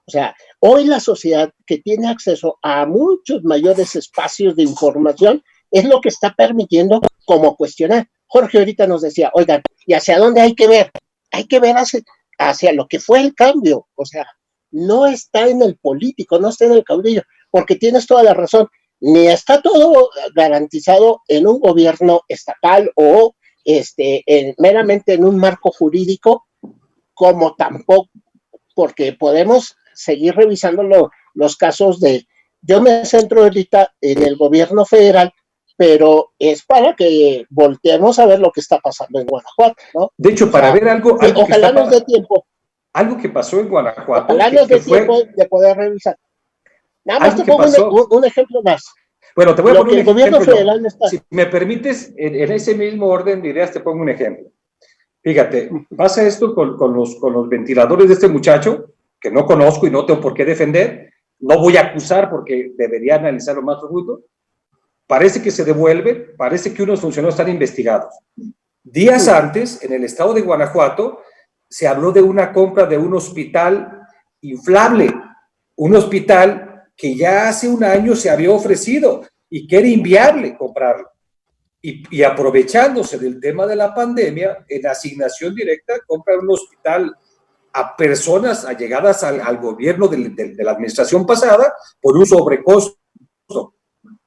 O sea, hoy la sociedad que tiene acceso a muchos mayores espacios de información es lo que está permitiendo como cuestionar. Jorge ahorita nos decía, oigan, ¿y hacia dónde hay que ver? Hay que ver hacia lo que fue el cambio. O sea, no está en el político, no está en el caudillo, porque tienes toda la razón. Ni está todo garantizado en un gobierno estatal o meramente en un marco jurídico, como tampoco, porque podemos seguir revisando los casos yo me centro ahorita en el gobierno federal, pero es para que volteemos a ver lo que está pasando en Guanajuato, ¿no? De hecho, para ver algo ojalá nos dé tiempo. Algo que pasó en Guanajuato. Ojalá nos dé tiempo de poder revisar. Nada más te pongo un ejemplo más. Bueno, te voy a poner un ejemplo. El gobierno federal está. Si me permites, en ese mismo orden de ideas te pongo un ejemplo. Fíjate, pasa esto con los ventiladores de este muchacho, que no conozco y no tengo por qué defender, no voy a acusar porque debería analizarlo más profundo. Parece que se devuelve, parece que unos funcionarios están investigados. Días antes, en el estado de Guanajuato, se habló de una compra de un hospital inflable, un hospital que ya hace un año se había ofrecido y que era inviable comprarlo. Y aprovechándose del tema de la pandemia, en asignación directa, compra un hospital a personas allegadas al gobierno de la administración pasada por un sobrecosto.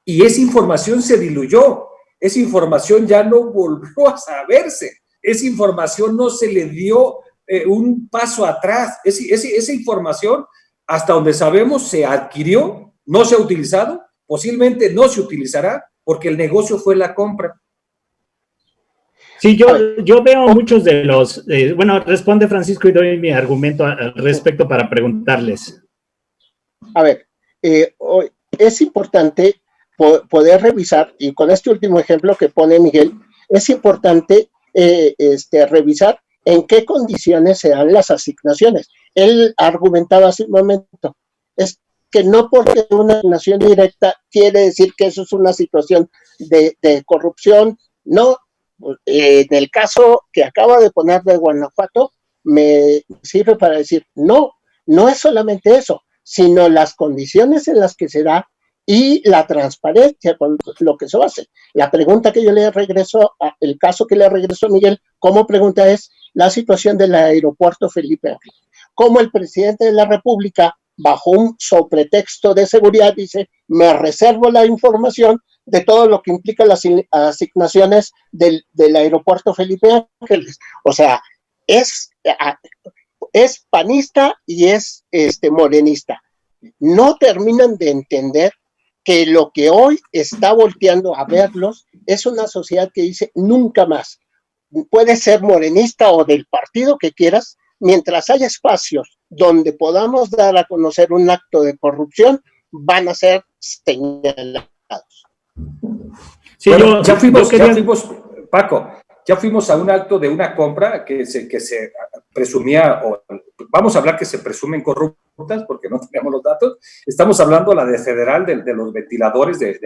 Y esa información se diluyó, esa información ya no volvió a saberse, esa información no se le dio un paso atrás, esa información, hasta donde sabemos, se adquirió, no se ha utilizado, posiblemente no se utilizará, porque el negocio fue la compra. Sí, yo veo muchos de los... bueno, responde Francisco y doy mi argumento al respecto para preguntarles. A ver, es importante poder revisar, y con este último ejemplo que pone Miguel, es importante revisar en qué condiciones se dan las asignaciones. Él argumentaba hace un momento, es que no porque una asignación directa quiere decir que eso es una situación de corrupción, no. En el caso que acaba de poner de Guanajuato, me sirve para decir, no es solamente eso, sino las condiciones en las que se da y la transparencia con lo que se hace. La pregunta que yo le regreso, el caso que le regreso a Miguel, como pregunta es la situación del aeropuerto Felipe Ángeles. Cómo el presidente de la República, bajo un sobretexto de seguridad, dice, me reservo la información de todo lo que implica las asignaciones del aeropuerto Felipe Ángeles. O sea, es panista y es morenista. No terminan de entender que lo que hoy está volteando a verlos es una sociedad que dice nunca más. Puede ser morenista o del partido que quieras, mientras haya espacios donde podamos dar a conocer un acto de corrupción, van a ser señalados. Sí, bueno, ya fuimos, Paco, ya fuimos a un acto de una compra que se presumía, o vamos a hablar que se presumen corruptas porque no tenemos los datos. Estamos hablando la de federal de los ventiladores del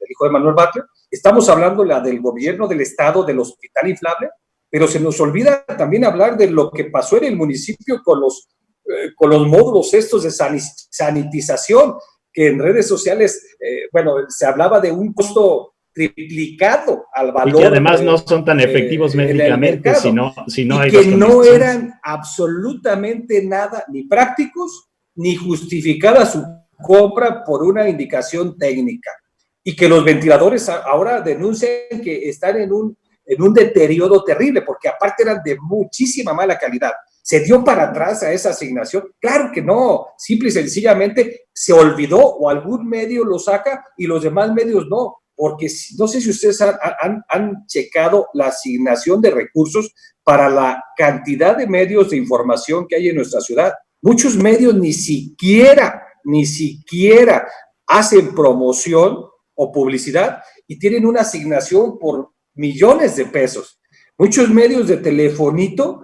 hijo de Manuel Bartlett, estamos hablando la del gobierno del estado del hospital inflable, pero se nos olvida también hablar de lo que pasó en el municipio con los módulos estos de sanitización, que en redes sociales, se hablaba de un costo triplicado al valor. Y que además no son tan efectivos médicamente si no hay que no eran absolutamente nada, ni prácticos, ni justificada su compra por una indicación técnica. Y que los ventiladores ahora denuncian que están en en un deterioro terrible, porque aparte eran de muchísima mala calidad. ¿Se dio para atrás a esa asignación? Claro que no, simple y sencillamente se olvidó o algún medio lo saca y los demás medios no, porque no sé si ustedes han checado la asignación de recursos para la cantidad de medios de información que hay en nuestra ciudad. Muchos medios ni siquiera hacen promoción o publicidad y tienen una asignación por millones de pesos. Muchos medios de telefonito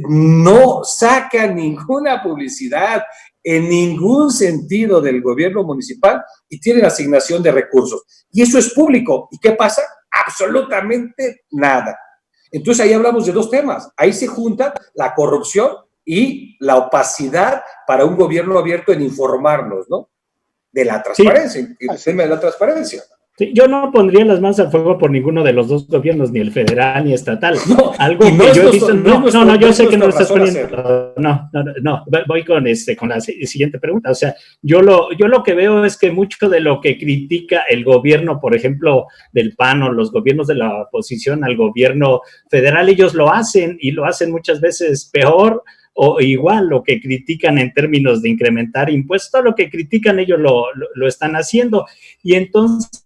no sacan ninguna publicidad en ningún sentido del gobierno municipal y tienen asignación de recursos. Y eso es público. ¿Y qué pasa? Absolutamente nada. Entonces ahí hablamos de dos temas. Ahí se junta la corrupción y la opacidad para un gobierno abierto en informarnos, ¿no? De la transparencia, sí. El tema de la transparencia. Sí, yo no pondría las manos al fuego por ninguno de los dos gobiernos, ni el federal ni estatal. No, algo que yo he visto. No, yo sé que no lo estás poniendo. No, voy con la siguiente pregunta. O sea, yo lo que veo es que mucho de lo que critica el gobierno, por ejemplo, del PAN o los gobiernos de la oposición al gobierno federal, ellos lo hacen y lo hacen muchas veces peor o igual. Lo que critican en términos de incrementar impuestos, todo lo que critican ellos lo están haciendo. Y entonces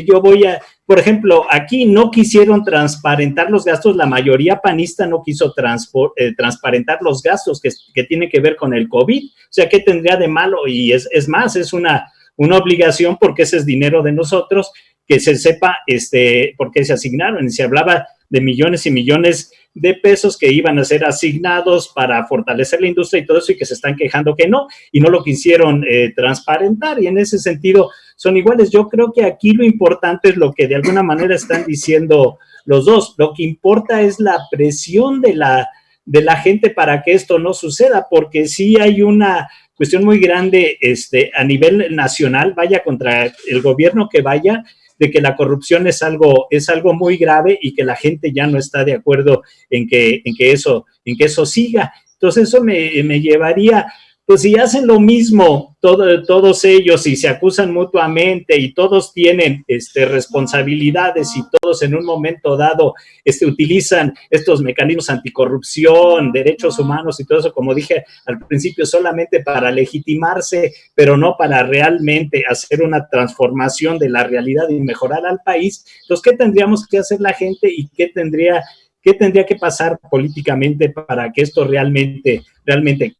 yo por ejemplo, aquí no quisieron transparentar los gastos, la mayoría panista no quiso transparentar los gastos que tienen que ver con el COVID. O sea, ¿qué tendría de malo? Y es más, es una obligación, porque ese es dinero de nosotros, que se sepa por qué se asignaron. Y se hablaba de millones y millones de pesos que iban a ser asignados para fortalecer la industria y todo eso, y que se están quejando que no, y no lo quisieron transparentar, y en ese sentido son iguales. Yo creo que aquí lo importante es lo que de alguna manera están diciendo los dos. Lo que importa es la presión de la gente para que esto no suceda, porque sí hay una cuestión muy grande a nivel nacional, vaya contra el gobierno que vaya, de que la corrupción es algo muy grave y que la gente ya no está de acuerdo en que eso siga. Entonces eso me llevaría, pues si hacen lo mismo todos ellos y se acusan mutuamente y todos tienen responsabilidades y todos en un momento dado utilizan estos mecanismos anticorrupción, derechos humanos y todo eso, como dije al principio, solamente para legitimarse, pero no para realmente hacer una transformación de la realidad y mejorar al país. Entonces, ¿qué tendríamos que hacer la gente y qué tendría que pasar políticamente para que esto realmente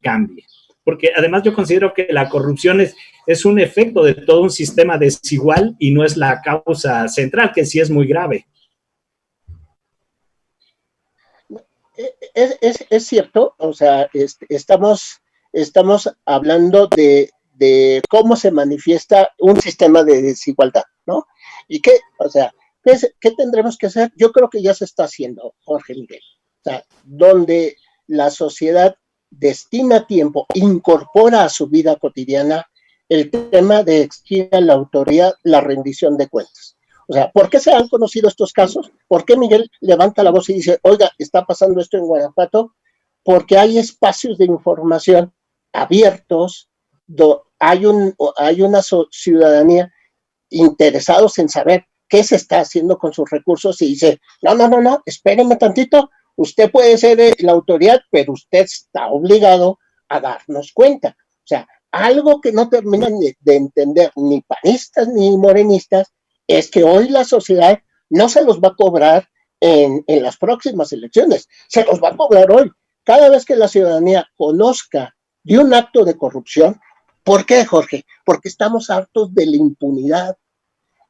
cambie? Porque además yo considero que la corrupción es un efecto de todo un sistema desigual y no es la causa central, que sí es muy grave. Es cierto, o sea, estamos hablando de cómo se manifiesta un sistema de desigualdad, ¿no? Y ¿qué tendremos que hacer? Yo creo que ya se está haciendo, Jorge Miguel. O sea, donde la sociedad destina tiempo, incorpora a su vida cotidiana el tema de exigir a la autoridad la rendición de cuentas. O sea, ¿por qué se han conocido estos casos? ¿Por qué Miguel levanta la voz y dice, oiga, está pasando esto en Guanajuato? Porque hay espacios de información abiertos, hay una ciudadanía interesados en saber qué se está haciendo con sus recursos, y dice, no, espéreme tantito, usted puede ser la autoridad, pero usted está obligado a darnos cuenta. O sea, algo que no terminan de entender ni panistas ni morenistas es que hoy la sociedad no se los va a cobrar en las próximas elecciones, se los va a cobrar hoy. Cada vez que la ciudadanía conozca de un acto de corrupción. ¿Por qué, Jorge? Porque estamos hartos de la impunidad.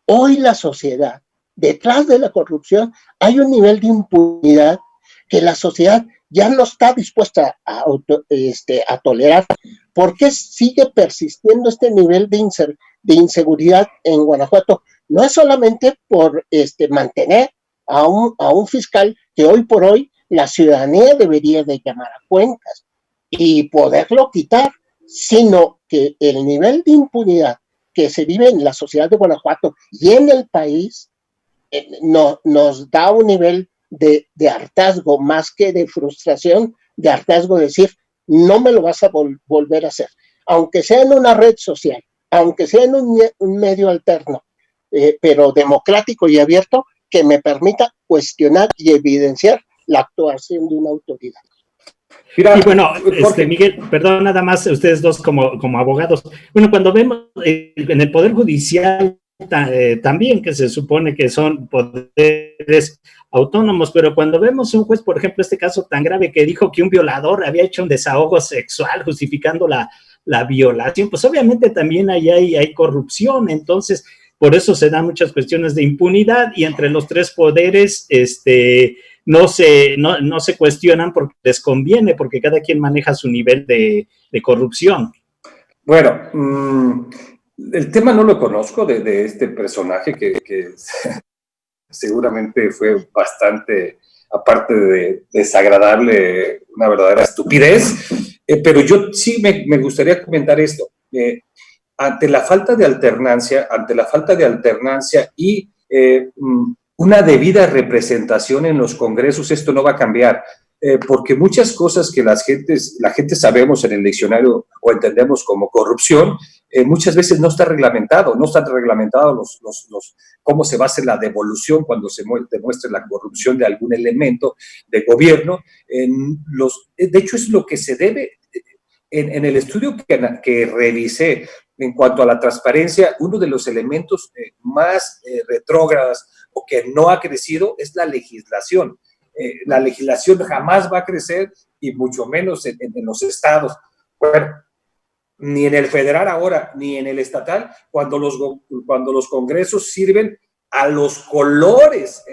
Hoy la sociedad, detrás de la corrupción, hay un nivel de impunidad que la sociedad ya no está dispuesta a tolerar. ¿Por qué sigue persistiendo este nivel de inseguridad en Guanajuato? No es solamente por mantener a un fiscal que hoy por hoy la ciudadanía debería de llamar a cuentas y poderlo quitar, sino que el nivel de impunidad que se vive en la sociedad de Guanajuato y en el país nos da un nivel de hartazgo, más que de frustración, de hartazgo, de decir, no me lo vas a volver a hacer, aunque sea en una red social, aunque sea en un medio alterno, pero democrático y abierto, que me permita cuestionar y evidenciar la actuación de una autoridad. Mira, y bueno, Miguel, perdón, nada más ustedes dos como abogados. Bueno, cuando vemos en el Poder Judicial también, que se supone que son poderes autónomos, pero cuando vemos un juez, por ejemplo, este caso tan grave que dijo que un violador había hecho un desahogo sexual justificando la violación, pues obviamente también ahí hay corrupción. Entonces, por eso se dan muchas cuestiones de impunidad, y entre los tres poderes, no se cuestionan porque les conviene, porque cada quien maneja su nivel de corrupción. Bueno, el tema no lo conozco de este personaje que seguramente fue bastante, aparte de desagradable, una verdadera estupidez, pero yo sí me gustaría comentar esto. Ante la falta de alternancia y una debida representación en los congresos, esto no va a cambiar, porque muchas cosas que la gente sabemos en el diccionario o entendemos como corrupción, muchas veces no están reglamentados cómo se va a hacer la devolución cuando se demuestre la corrupción de algún elemento de gobierno. De hecho, es lo que se debe. En el estudio que revisé en cuanto a la transparencia, uno de los elementos más retrógradas o que no ha crecido es la legislación. La legislación jamás va a crecer, y mucho menos en los estados. Bueno, ni en el federal ahora, ni en el estatal, cuando los congresos sirven a los colores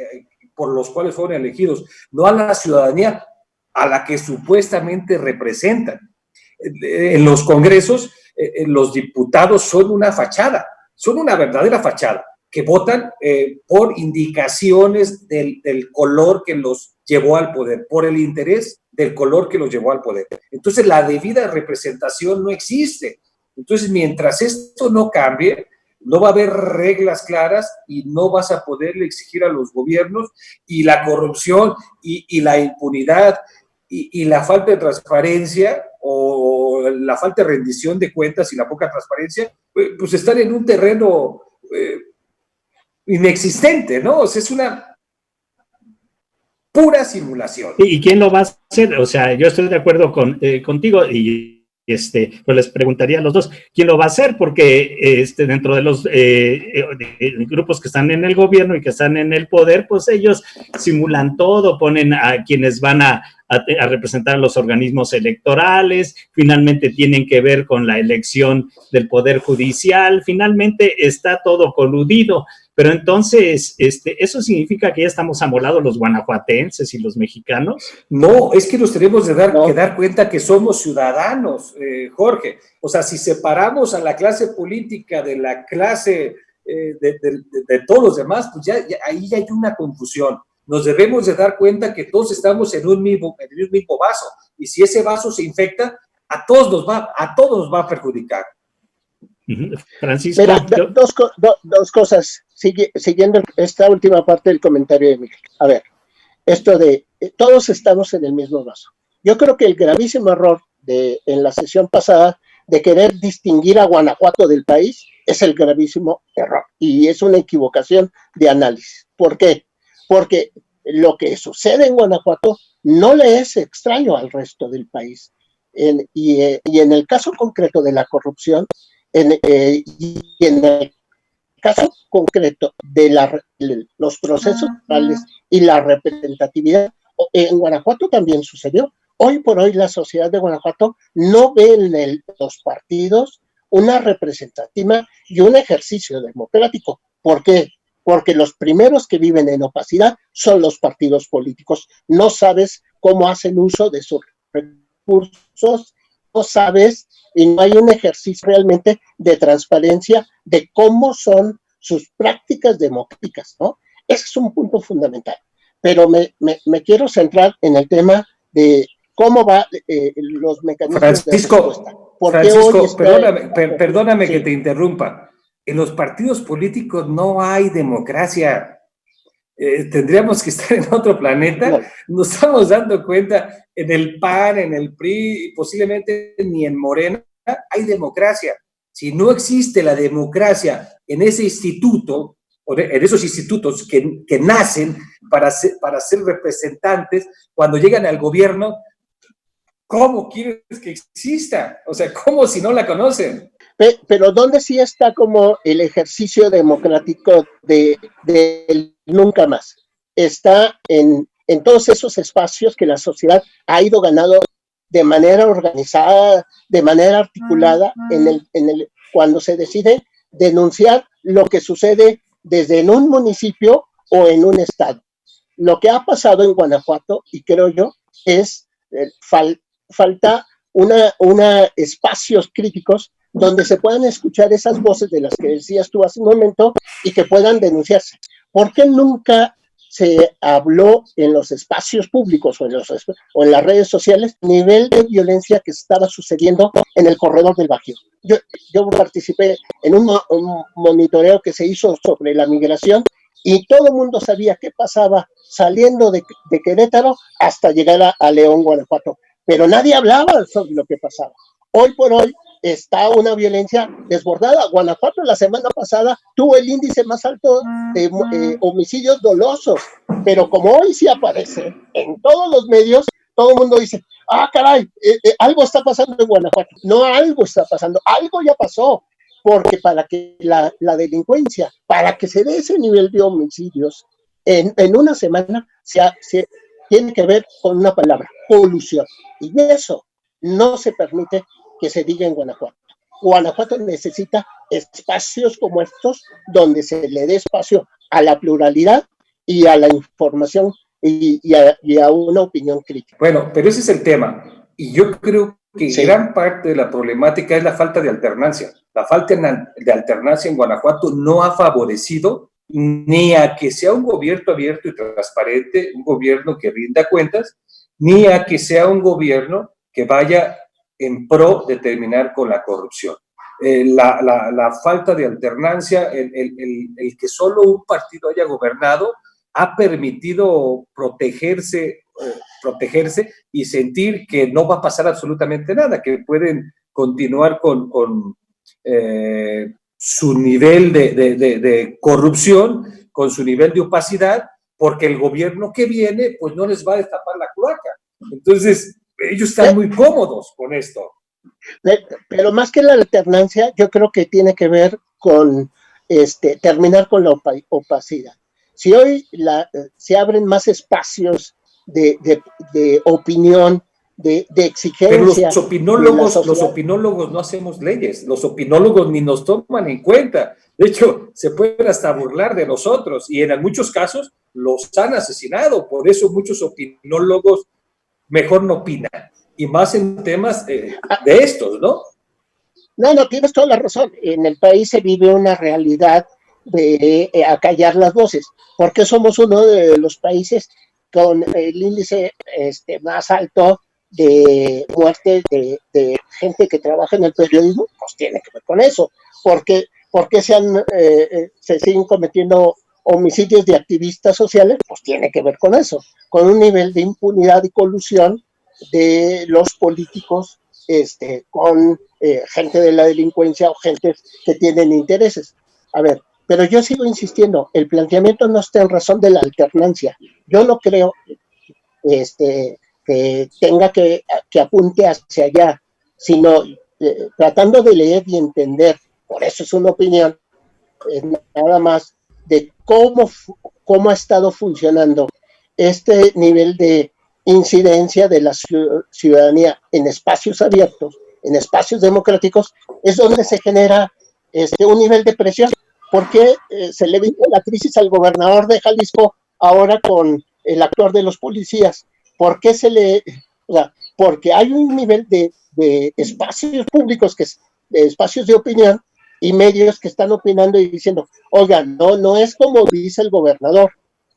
por los cuales fueron elegidos, no a la ciudadanía a la que supuestamente representan. En los congresos, los diputados son una fachada, son una verdadera fachada, que votan por indicaciones del color que los llevó al poder, por el interés del color que los llevó al poder. Entonces, la debida representación no existe. Entonces, mientras esto no cambie, no va a haber reglas claras y no vas a poderle exigir a los gobiernos, y la corrupción y la impunidad y la falta de transparencia o la falta de rendición de cuentas y la poca transparencia, pues están en un terreno inexistente, ¿no? O sea, es una pura simulación. ¿Y quién lo va a hacer? O sea, yo estoy de acuerdo contigo, y pues les preguntaría a los dos, ¿quién lo va a hacer? Porque dentro de los grupos que están en el gobierno y que están en el poder, pues ellos simulan todo, ponen a quienes van a representar a los organismos electorales, finalmente tienen que ver con la elección del Poder Judicial, finalmente está todo coludido. Pero entonces, ¿eso significa que ya estamos amolados los guanajuatenses y los mexicanos? No, es que nos tenemos que dar cuenta que somos ciudadanos, Jorge. O sea, si separamos a la clase política de la clase de todos los demás, pues ahí ya hay una confusión. Nos debemos de dar cuenta que todos estamos en un mismo vaso, y si ese vaso se infecta, a todos nos va a perjudicar. Francisco. Mira, dos cosas, siguiendo esta última parte del comentario de Miguel. A ver, esto de todos estamos en el mismo vaso. Yo creo que el gravísimo error en la sesión pasada de querer distinguir a Guanajuato del país es el gravísimo error, y es una equivocación de análisis. ¿Por qué? Porque lo que sucede en Guanajuato no le es extraño al resto del país. Y en el caso concreto de la corrupción, y en el caso concreto de los procesos electorales y la representatividad, en Guanajuato también sucedió. Hoy por hoy la sociedad de Guanajuato no ve en los partidos una representativa y un ejercicio democrático. ¿Por qué? Porque los primeros que viven en opacidad son los partidos políticos. No sabes cómo hacen uso de sus recursos, no sabes, y no hay un ejercicio realmente de transparencia de cómo son sus prácticas democráticas, ¿no? Ese es un punto fundamental. Pero me quiero centrar en el tema de cómo va los mecanismos Francisco, de respuesta. Francisco, perdóname que te interrumpa. En los partidos políticos no hay democracia. Tendríamos que estar en otro planeta. No. Nos estamos dando cuenta, en el PAN, en el PRI, posiblemente ni en Morena, hay democracia. Si no existe la democracia en ese instituto, en esos institutos que nacen para ser representantes, cuando llegan al gobierno, ¿cómo quieres que exista? O sea, ¿cómo si no la conocen? Pero ¿dónde sí está como el ejercicio democrático de nunca más? Está en todos esos espacios que la sociedad ha ido ganando de manera organizada, de manera articulada, cuando se decide denunciar lo que sucede desde en un municipio o en un estado. Lo que ha pasado en Guanajuato, y creo yo, es falta una espacios críticos donde se puedan escuchar esas voces de las que decías tú hace un momento y que puedan denunciarse. ¿Por qué nunca se habló en los espacios públicos o en las redes sociales nivel de violencia que estaba sucediendo en el corredor del Bajío? Yo participé en un monitoreo que se hizo sobre la migración y todo el mundo sabía qué pasaba saliendo de Querétaro hasta llegar a León, Guanajuato, pero nadie hablaba sobre lo que pasaba. Hoy por hoy está una violencia desbordada. Guanajuato la semana pasada tuvo el índice más alto de homicidios dolosos, pero como hoy sí aparece en todos los medios, todo el mundo dice, caray, algo está pasando en Guanajuato. No, algo está pasando, algo ya pasó, porque para que la delincuencia, para que se dé ese nivel de homicidios en una semana, se tiene que ver con una palabra, colusión. Y eso no se permite que se diga en Guanajuato. Guanajuato necesita espacios como estos donde se le dé espacio a la pluralidad y a la información y a una opinión crítica. Bueno, pero ese es el tema. Y yo creo que gran parte de la problemática es la falta de alternancia. La falta de alternancia en Guanajuato no ha favorecido ni a que sea un gobierno abierto y transparente, un gobierno que rinda cuentas, ni a que sea un gobierno que vaya en pro de terminar con la corrupción. La falta de alternancia, el que solo un partido haya gobernado, ha permitido protegerse y sentir que no va a pasar absolutamente nada, que pueden continuar con su nivel de corrupción, con su nivel de opacidad, porque el gobierno que viene pues no les va a destapar la cloaca. Entonces, ellos están muy cómodos con esto. Pero más que la alternancia, yo creo que tiene que ver con terminar con la opacidad. Si hoy se abren más espacios de opinión, de exigencia. Pero los opinólogos no hacemos leyes, los opinólogos ni nos toman en cuenta. De hecho, se pueden hasta burlar de nosotros y en muchos casos los han asesinado. Por eso muchos opinólogos mejor no opinan, y más en temas de estos, ¿no? No, tienes toda la razón. En el país se vive una realidad de acallar las voces, porque somos uno de los países con el índice más alto de muerte de gente que trabaja en el periodismo. Pues tiene que ver con eso, porque se siguen cometiendo homicidios de activistas sociales. Pues tiene que ver con eso, con un nivel de impunidad y colusión de los políticos con gente de la delincuencia o gente que tienen intereses. A ver, pero yo sigo insistiendo, el planteamiento no está en razón de la alternancia. Yo no creo que tenga que apunte hacia allá, sino tratando de leer y entender, por eso es una opinión, nada más de cómo ha estado funcionando este nivel de incidencia de la ciudadanía en espacios abiertos, en espacios democráticos, es donde se genera un nivel de presión. ¿Por qué se le vino la crisis al gobernador de Jalisco ahora con el actuar de los policías? ¿Por qué porque hay un nivel de espacios públicos, de espacios de opinión y medios que están opinando y diciendo, oigan, no es como dice el gobernador,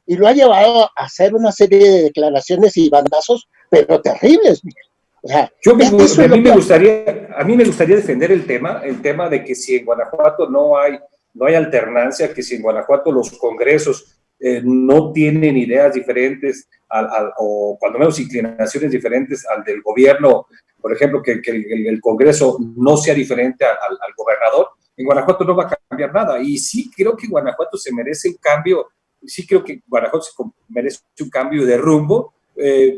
y lo ha llevado a hacer una serie de declaraciones y bandazos, pero terribles. O sea, a mí me gustaría defender el tema de que si en Guanajuato no hay alternancia, que si en Guanajuato los congresos no tienen ideas diferentes o cuando menos inclinaciones diferentes al del gobierno, por ejemplo, que el Congreso no sea diferente al gobernador, en Guanajuato no va a cambiar nada. Y sí creo que Guanajuato se merece un cambio, sí creo que Guanajuato se merece un cambio de rumbo,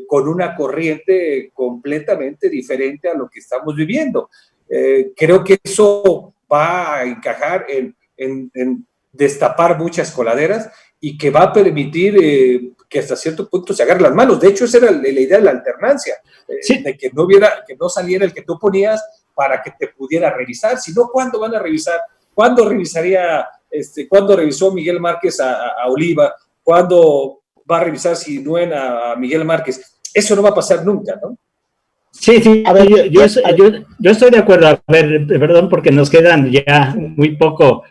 con una corriente completamente diferente a lo que estamos viviendo. Creo que eso va a encajar en destapar muchas coladeras y que va a permitir que hasta cierto punto se agarren las manos. De hecho, esa era la idea de la alternancia, Sí. de que no saliera el que tú ponías para que te pudiera revisar. Si no, ¿cuándo van a revisar? ¿Cuándo revisó Miguel Márquez a Oliva? ¿Cuándo va a revisar si no a Miguel Márquez? Eso no va a pasar nunca, ¿no? Sí, A ver, yo estoy de acuerdo. A ver, perdón, porque nos quedan ya muy poco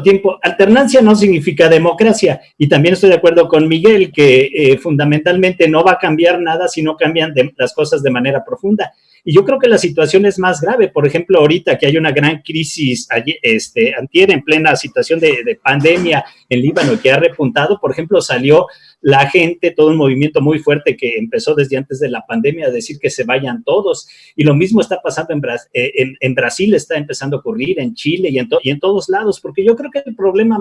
tiempo. Alternancia no significa democracia, y también estoy de acuerdo con Miguel que fundamentalmente no va a cambiar nada si no cambian las cosas de manera profunda. Y yo creo que la situación es más grave. Por ejemplo, ahorita que hay una gran crisis, antier, en plena situación de pandemia en Líbano, que ha repuntado, por ejemplo, salió la gente, todo un movimiento muy fuerte que empezó desde antes de la pandemia a decir que se vayan todos. Y lo mismo está pasando en Brasil, está empezando a ocurrir, en Chile y en todos lados, porque yo creo que el problema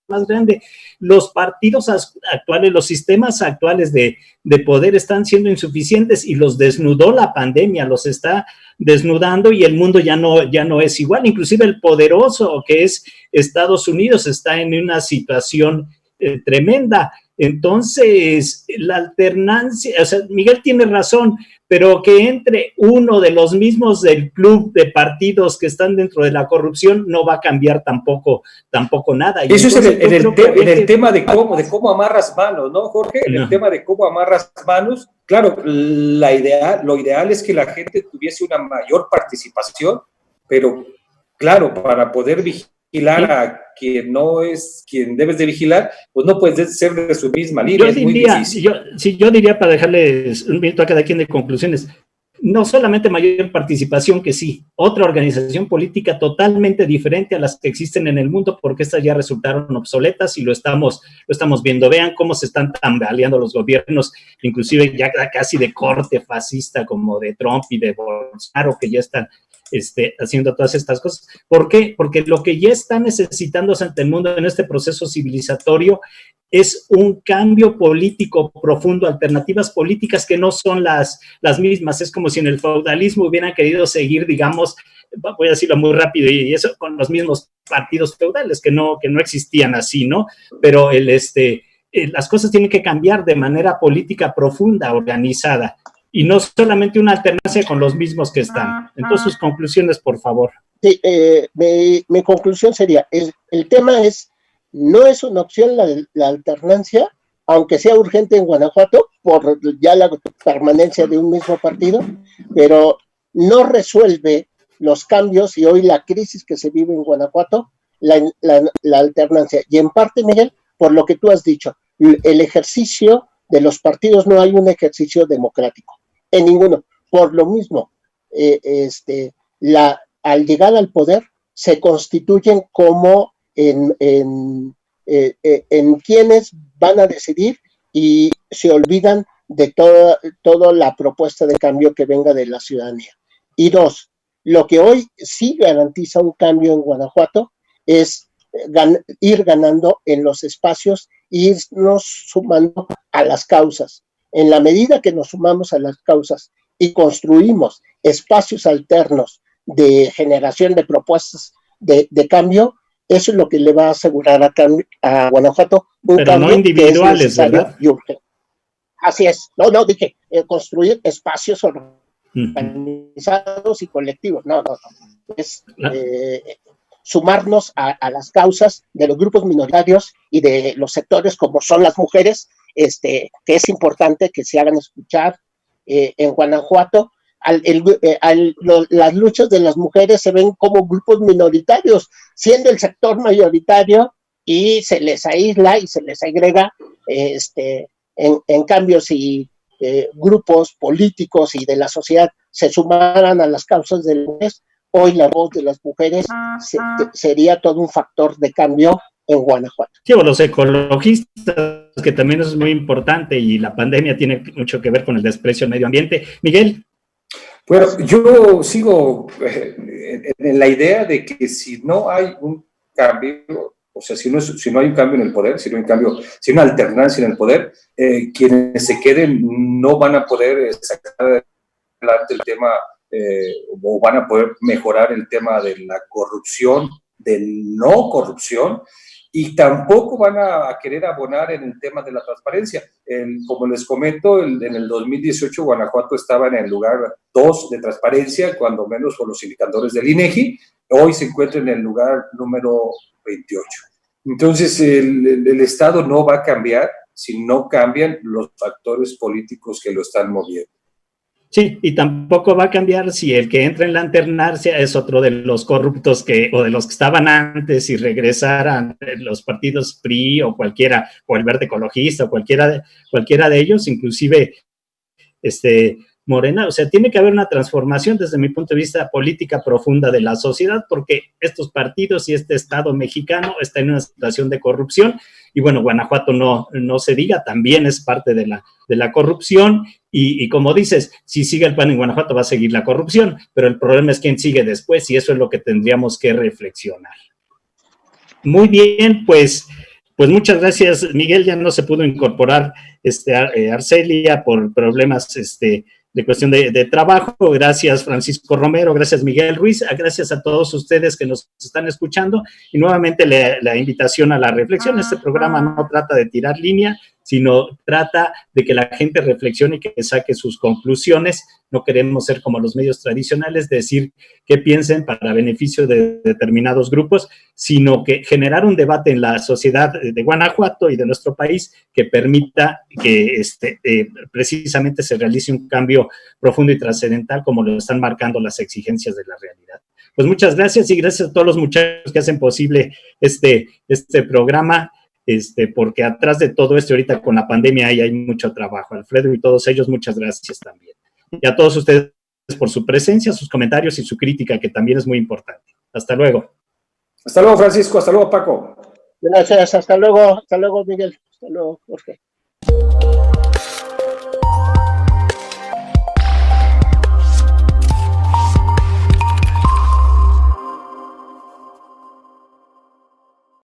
más grande, los partidos actuales, los sistemas actuales de poder están siendo insuficientes y los desnudó la pandemia, los está desnudando, y el mundo ya no es igual. Inclusive el poderoso que es Estados Unidos está en una situación tremenda. Entonces, la alternancia, o sea, Miguel tiene razón, pero que entre uno de los mismos del club de partidos que están dentro de la corrupción no va a cambiar tampoco nada. Y eso entonces, es en el tema de cómo amarras manos, ¿no, Jorge? En el tema de cómo amarras manos, claro, lo ideal es que la gente tuviese una mayor participación, pero claro, para poder vigilar a quien no es quien debes de vigilar, pues no puedes ser de su misma línea, es muy difícil. Yo diría, para dejarles un minuto a cada quien de conclusiones, no solamente mayor participación, que sí, otra organización política totalmente diferente a las que existen en el mundo, porque estas ya resultaron obsoletas y lo estamos viendo. Vean cómo se están tambaleando los gobiernos, inclusive ya casi de corte fascista, como de Trump y de Bolsonaro, que ya están haciendo todas estas cosas. ¿Por qué? Porque lo que ya está necesitándose ante el mundo en este proceso civilizatorio es un cambio político profundo, alternativas políticas que no son las mismas. Es como si en el feudalismo hubieran querido seguir, digamos, voy a decirlo muy rápido, y eso con los mismos partidos feudales que no existían así, ¿no? Pero las cosas tienen que cambiar de manera política profunda, organizada, y no solamente una alternancia con los mismos que están. Entonces, sus conclusiones, por favor. Sí, mi conclusión sería, el tema no es una opción la alternancia, aunque sea urgente en Guanajuato, por ya la permanencia de un mismo partido, pero no resuelve los cambios y hoy la crisis que se vive en Guanajuato, la alternancia. Y en parte, Miguel, por lo que tú has dicho, el ejercicio de los partidos, no hay un ejercicio democrático en ninguno. Por lo mismo, al llegar al poder, se constituyen como en quienes van a decidir, y se olvidan de toda la propuesta de cambio que venga de la ciudadanía. Y dos, lo que hoy sí garantiza un cambio en Guanajuato es ir ganando en los espacios e irnos sumando a las causas. En la medida que nos sumamos a las causas y construimos espacios alternos de generación de propuestas de cambio, eso es lo que le va a asegurar a Guanajuato un pero cambio no individuales, que es necesario, ¿verdad? y urgente. Así es. No, dije, construir espacios organizados y colectivos. No. Es sumarnos a las causas de los grupos minoritarios y de los sectores como son las mujeres, que es importante que se hagan escuchar en Guanajuato. Las luchas de las mujeres se ven como grupos minoritarios, siendo el sector mayoritario, y se les aísla y se les agrega. En cambio, si grupos políticos y de la sociedad se sumaran a las causas de las mujeres, hoy la voz de las mujeres sería todo un factor de cambio en Guanajuato. Sí, o los ecologistas, que también es muy importante, y la pandemia tiene mucho que ver con el desprecio al medio ambiente. Miguel. Bueno, yo sigo en la idea de que si no hay un cambio, o sea, si no hay un cambio en el poder, si no hay un cambio, si hay una alternancia en el poder, quienes se queden no van a poder sacar adelante el tema o van a poder mejorar el tema de la corrupción, de no corrupción, y tampoco van a querer abonar en el tema de la transparencia. Como les comento, en el 2018 Guanajuato estaba en el lugar 2 de transparencia, cuando menos por los indicadores del INEGI, hoy se encuentra en el lugar número 28. Entonces, el Estado no va a cambiar si no cambian los factores políticos que lo están moviendo. Sí, y tampoco va a cambiar si el que entra en la alternancia es otro de los corruptos o de los que estaban antes y regresaran los partidos PRI o cualquiera, o el Verde Ecologista o cualquiera de ellos, inclusive Morena. O sea, tiene que haber una transformación desde mi punto de vista política profunda de la sociedad, porque estos partidos y este Estado mexicano está en una situación de corrupción, y bueno, Guanajuato no se diga, también es parte de la corrupción, y como dices, si sigue el PAN en Guanajuato va a seguir la corrupción, pero el problema es quién sigue después, y eso es lo que tendríamos que reflexionar. Muy bien, pues muchas gracias, Miguel. Ya no se pudo incorporar Arcelia por problemas de cuestión de trabajo. Gracias, Francisco Romero, gracias, Miguel Ruiz, gracias a todos ustedes que nos están escuchando, y nuevamente la invitación a la reflexión. Este programa no trata de tirar línea, sino trata de que la gente reflexione y que saque sus conclusiones. No queremos ser como los medios tradicionales, decir qué piensen para beneficio de determinados grupos, sino que generar un debate en la sociedad de Guanajuato y de nuestro país que permita que precisamente se realice un cambio profundo y trascendental, como lo están marcando las exigencias de la realidad. Pues muchas gracias, y gracias a todos los muchachos que hacen posible este programa, porque atrás de todo esto ahorita con la pandemia hay mucho trabajo. Alfredo y todos ellos, muchas gracias también. Y a todos ustedes por su presencia, sus comentarios y su crítica, que también es muy importante. Hasta luego. Hasta luego, Francisco. Hasta luego, Paco. Gracias. Hasta luego, Miguel. Hasta luego, Jorge.